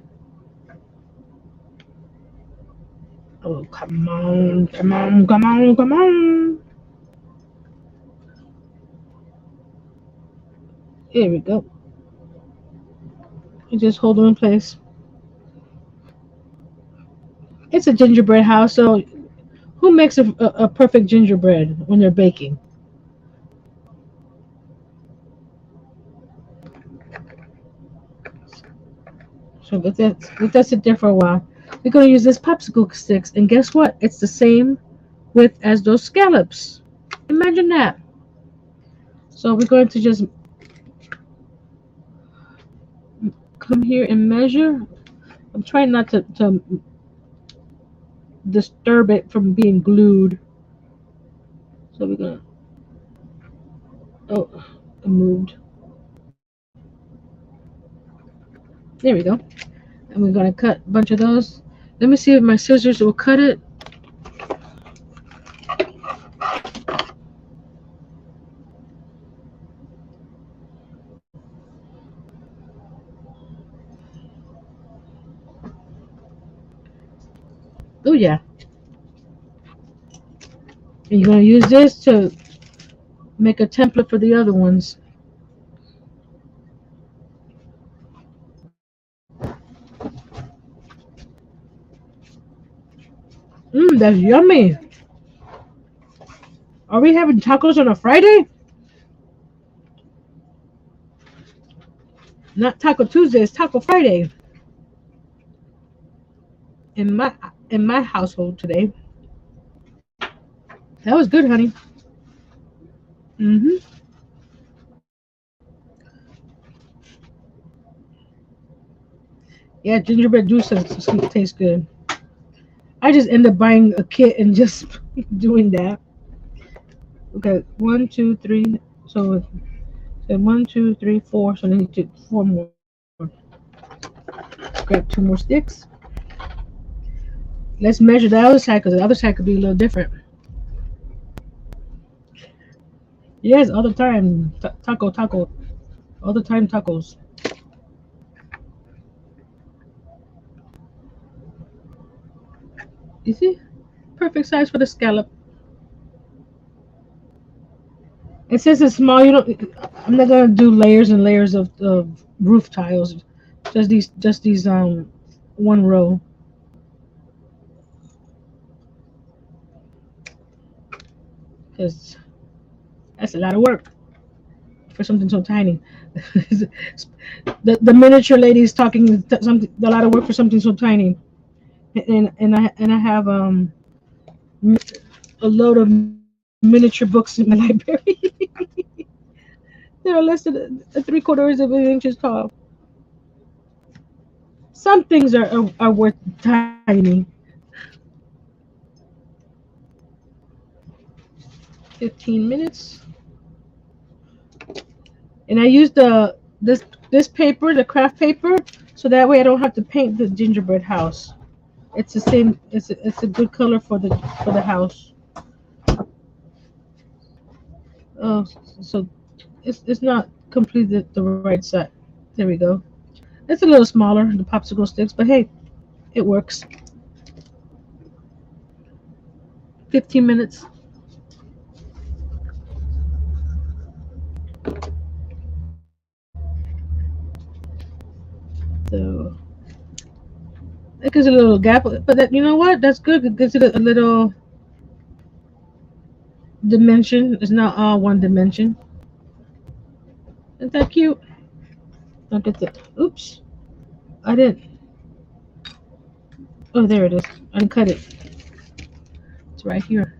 Oh, come on, come on, come on, come on. Here we go. You just hold them in place. It's a gingerbread house, so who makes a perfect gingerbread when they're baking? So let that sit there for a while. We're going to use this popsicle sticks, and guess what? It's the same width as those scallops. Imagine that. So we're going to just come here and measure. I'm trying not to disturb it from being glued. So we're gonna Oh, it moved. There we go. And we're gonna cut a bunch of those. Let me see if my scissors will cut it. Oh yeah. And you're gonna use this to make a template for the other ones. That's yummy. Are we having tacos on a Friday? Not Taco Tuesday, it's Taco Friday in my household today. That was good, honey. hmm Yeah, gingerbread juice tastes good. I just end up buying a kit and just doing that. Okay, one, two, three. So one, two, three, four. So I need to four more. Grab two more sticks. Let's measure the other side because the other side could be a little different. Yes, all the time. Taco. All the time tacos. You see? Perfect size for the scallop. And since it's small, you don't. I'm not gonna do layers and layers of roof tiles. Just these one row. Because that's a lot of work for something so tiny. The miniature lady is talking something a lot of work for something so tiny, and I have a load of miniature books in my library. They're less than three-quarters of an inches tall. Some things are worth tiny. 15 minutes, and I use this paper, the craft paper, so that way I don't have to paint the gingerbread house. It's the same. It's a good color for the house. Oh, so it's not completely the right side. There we go. It's a little smaller, the popsicle sticks, but hey, it works. 15 minutes. So it gives it a little gap, but you know what? That's good. It gives it a little dimension. It's not all one dimension. Isn't that cute? Don't get the. Oops. I didn't. Oh, there it is. I didn't cut it. It's right here.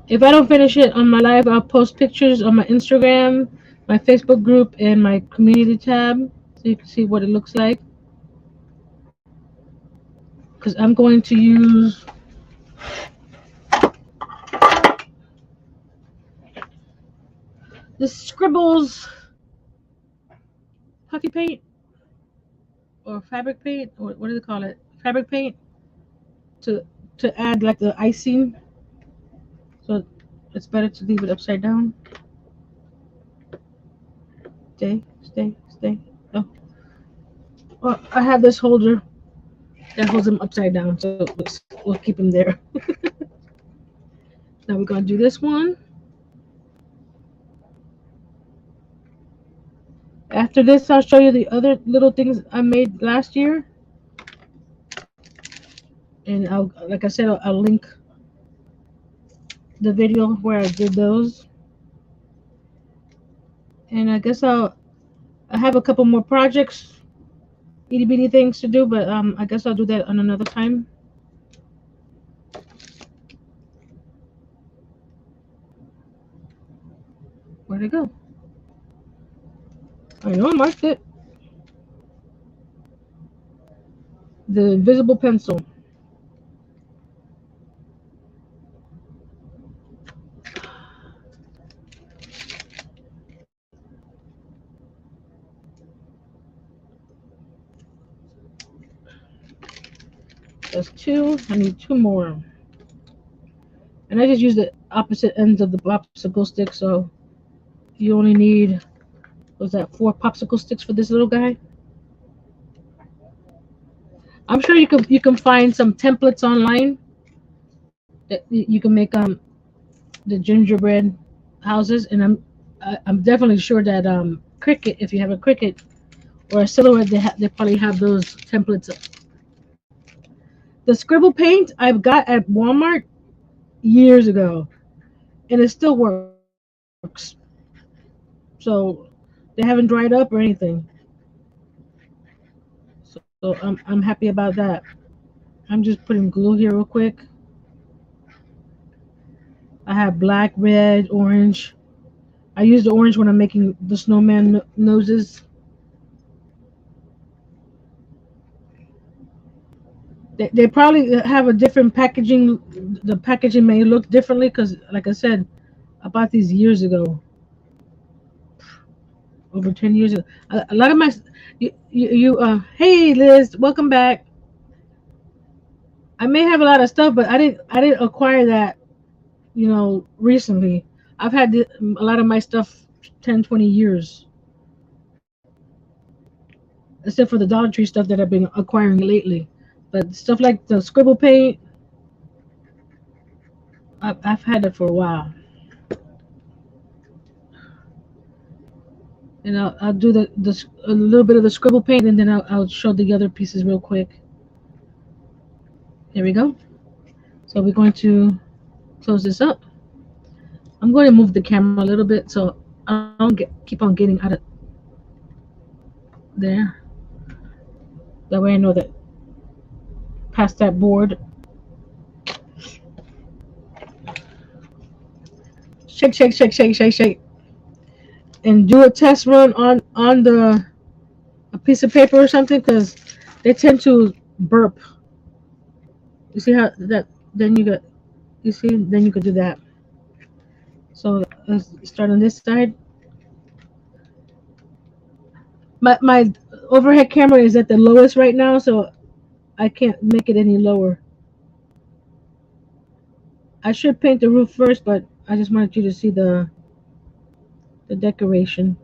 If I don't finish it on my live, I'll post pictures on my Instagram, my Facebook group, and my community tab so you can see what it looks like. Because I'm going to use the Scribbles puffy paint or fabric paint, or what do they call it? Fabric paint to to add like the icing. So it's better to leave it upside down. Stay. Oh, well, I have this holder that holds them upside down, so we'll keep them there. Now we're gonna do this one. After this, I'll show you the other little things I made last year, and like I said, I'll link the video where I did those. And I have a couple more projects, itty bitty things to do, but I guess I'll do that on another time. Where Where'd it go? I know I marked it. The invisible pencil. That's two. I need two more. And I just use the opposite ends of the popsicle stick, so you only need, was that four popsicle sticks for this little guy? I'm sure you can find some templates online that you can make the gingerbread houses, and I'm definitely sure that Cricut, if you have a Cricut or a Silhouette, they probably have those templates. The scribble paint I've got at Walmart years ago, and it still works. So they haven't dried up or anything. So I'm happy about that. I'm just putting glue here real quick. I have black, red, orange. I use the orange when I'm making the snowman noses. They probably have a different packaging. The packaging may look differently because, like I said, I bought these years ago, over 10 years ago. A lot of my, hey Liz, welcome back. I may have a lot of stuff, but I didn't acquire that, recently. I've had a lot of my stuff 10, 20 years, except for the Dollar Tree stuff that I've been acquiring lately. But stuff like the scribble paint, I've had it for a while. And I'll do a little bit of the scribble paint, and then I'll show the other pieces real quick. There we go. So we're going to close this up. I'm going to move the camera a little bit so I don't keep on getting out of there. That way I know that past that board. Shake, shake, shake, shake, shake, shake, and do a test run on the a piece of paper or something because they tend to burp. You see how that? Then you got. You see, then you could do that. So let's start on this side. My overhead camera is at the lowest right now, so I can't make it any lower. I should paint the roof first, but I just wanted you to see the decoration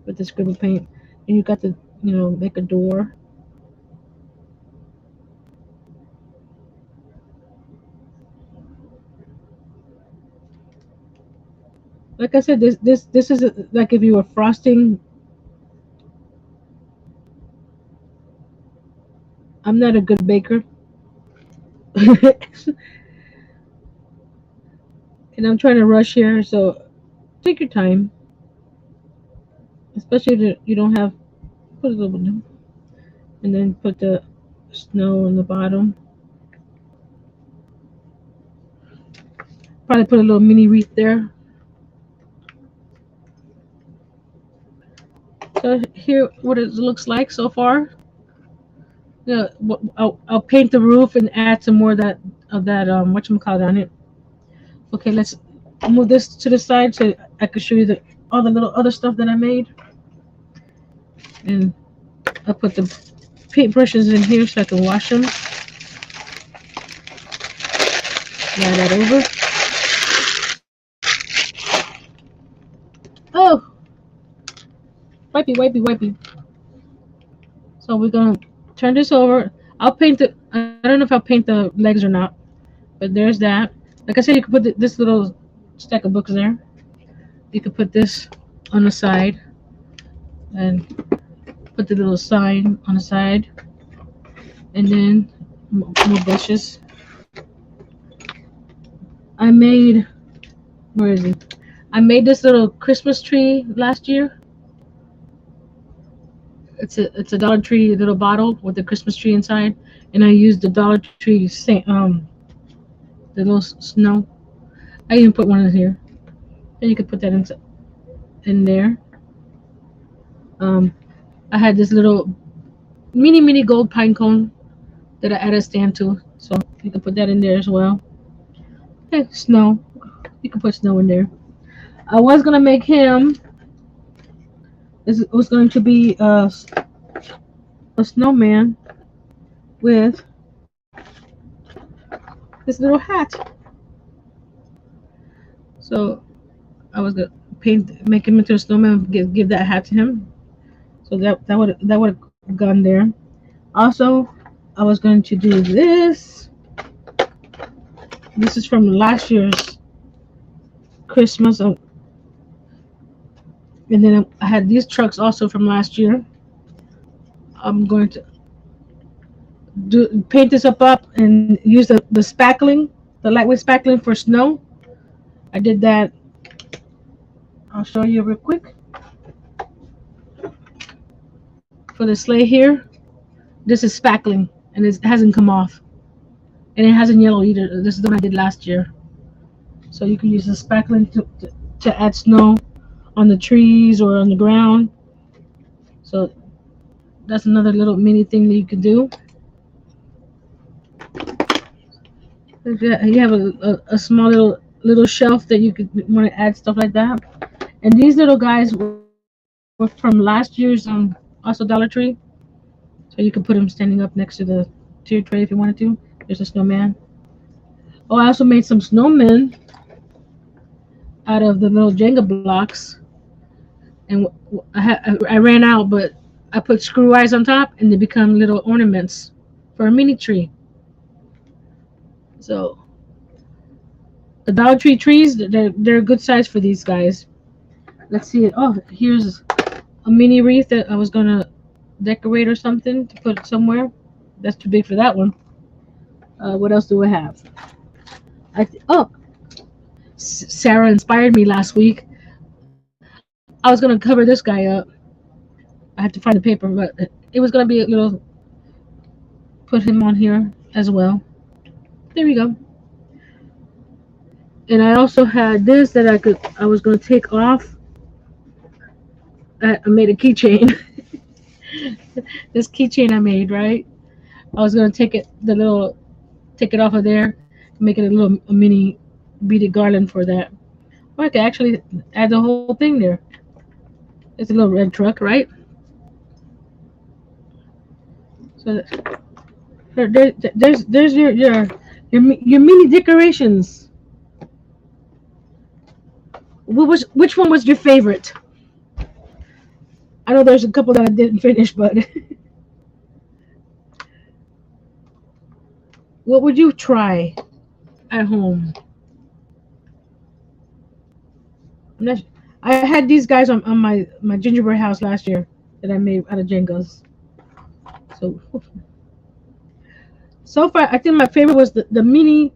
with the scribble paint. And you got to, make a door. Like I said, this is like if you were frosting. I'm not a good baker, and I'm trying to rush here, so take your time, especially if you don't have. Put a little bit, and then put the snow on the bottom. Probably put a little mini wreath there. So here, what it looks like so far. Yeah, I'll paint the roof and add some more of that whatchamacallit on it. Okay, let's move this to the side so I can show you all the little other stuff that I made. And I'll put the paint brushes in here so I can wash them. Slide that over. Oh, wipey, wipey, wipey. So we're gonna turn this over. I'll paint it. I don't know if I'll paint the legs or not, but there's that. Like I said, you could put this little stack of books there. You could put this on the side and put the little sign on the side, and then more brushes. I made, where is it? I made this little Christmas tree last year. It's a Dollar Tree little bottle with the Christmas tree inside, and I used the Dollar Tree the little snow. I even put one in here, and you could put that inside. in there. Um, I had this little mini gold pine cone that I added a stand to, so you can put that in there as well. Okay, snow. You can put snow in there. I was gonna make him. This was going to be a snowman with this little hat. So I was gonna make him into a snowman, give that hat to him. So that would have gone there. Also, I was going to do this. This is from last year's Christmas, and then I had these trucks also from last year. I'm going to do paint this up and use the spackling, the lightweight spackling for snow. I did that. I'll show you real quick for the sleigh here. This is spackling, and it hasn't come off, and it hasn't yellow either. This is the one I did last year. So you can use the spackling to add snow on the trees or on the ground. So that's another little mini thing that you can do. You have a small little shelf that you could want to add stuff like that. And these little guys were from last year's also Dollar Tree. So you could put them standing up next to the tier tray if you wanted to. There's a snowman. Oh, I also made some snowmen out of the little Jenga blocks, and I ran out, but I put screw eyes on top, and they become little ornaments for a mini tree. So the Dollar Tree trees, they're a good size for these guys. Let's see it. Oh, here's a mini wreath that I was gonna decorate or something to put somewhere. That's too big for that one. What else do I have? Oh, Sarah inspired me last week. I was gonna cover this guy up. I had to find the paper, but it was gonna be a little. Put him on here as well. There we go. And I also had this that I was gonna take off. I made a keychain. This keychain I made, right? I was gonna take it off of there, make it a mini beaded garland for that. Or I could actually add the whole thing there. It's a little red truck, right? So there's your mini decorations. Which one was your favorite? I know there's a couple that I didn't finish, but what would you try at home? I'm not, I had these guys on my gingerbread house last year that I made out of Jengas. So so far, I think my favorite was the mini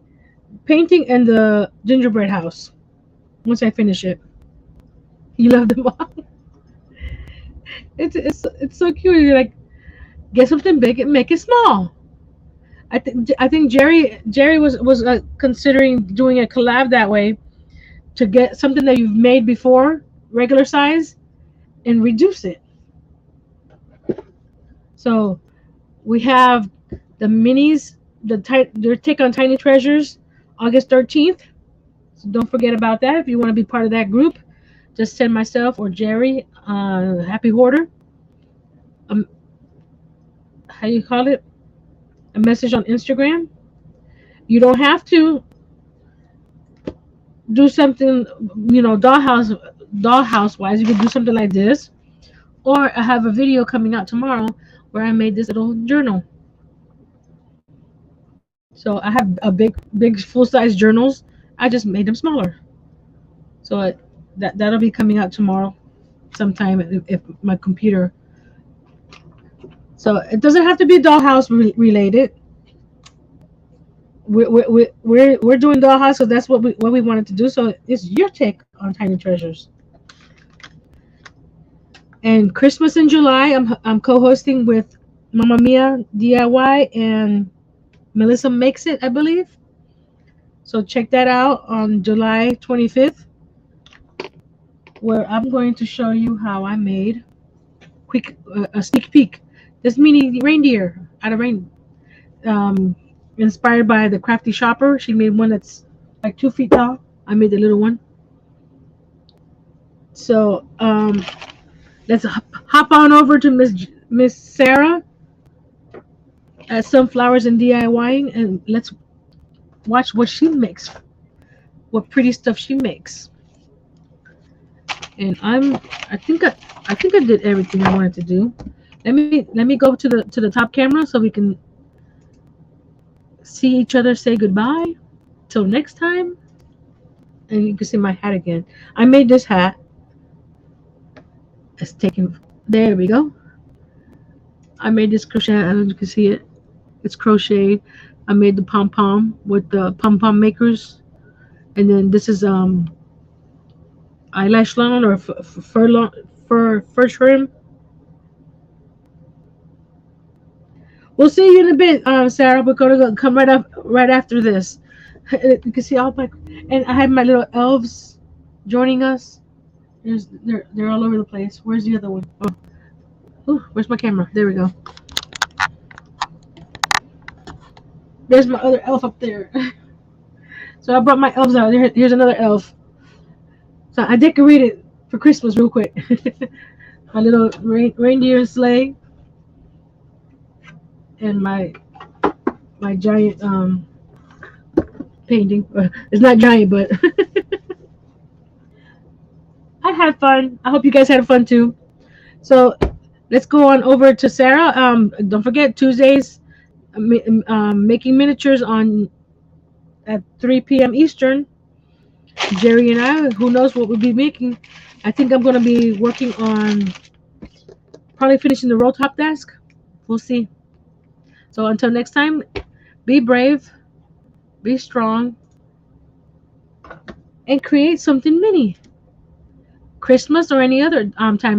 painting and the gingerbread house. Once I finish it, you love them all. It's so cute. You're like, get something big and make it small. I think Jerry was considering doing a collab that way to get something that you've made before regular size and reduce it. So we have the minis, their take on tiny treasures, August 13th. So don't forget about that. If you want to be part of that group, just send myself or Jerry, Happy Hoarder, um, how you call it, a message on Instagram. You don't have to do something, dollhouse wise. You can do something like this, or I have a video coming out tomorrow where I made this little journal. So I have a big full size journals. I just made them smaller. So that'll be coming out tomorrow, sometime if my computer. So it doesn't have to be dollhouse related. We're doing dollhouse, so that's what we wanted to do. So it's your take on tiny treasures. And Christmas in July, I'm co-hosting with Mama Mia DIY and Melissa Makes It, I believe. So check that out on July 25th. where I'm going to show you how I made quick a sneak peek. This mini reindeer out of rain, um, inspired by the crafty shopper. She made one that's like 2 feet tall. I made the little one. So let's hop on over to Miss Sarah at Sunflowers and DIYing, and let's watch what she makes, what pretty stuff she makes. And I think I did everything I wanted to do. Let me go to the top camera so we can see each other say goodbye. Till next time, and you can see my hat again. I made this hat. It's taken. There we go. I made this crochet hat. I don't know if you can see it. It's crocheted. I made the pom pom with the pom pom makers, and then this is eyelash lawn or fur lawn, fur trim. We'll see you in a bit, Sarah. We're gonna come right up right after this. You can see all my, and I have my little elves joining us. They're all over the place. Where's the other one? Oh, ooh, where's my camera? There we go. There's my other elf up there. So I brought my elves out. Here's another elf. So I decorated for Christmas real quick. My little reindeer sleigh and my giant painting. It's not giant, but I had fun. I hope you guys had fun too. So let's go on over to Sarah. Don't forget Tuesdays, making miniatures on at 3 p.m. Eastern. Jerry and I, who knows what we'll be making. I think I'm gonna be working on probably finishing the roll top desk. We'll see. So until next time, be brave, be strong, and create something mini. Christmas or any other time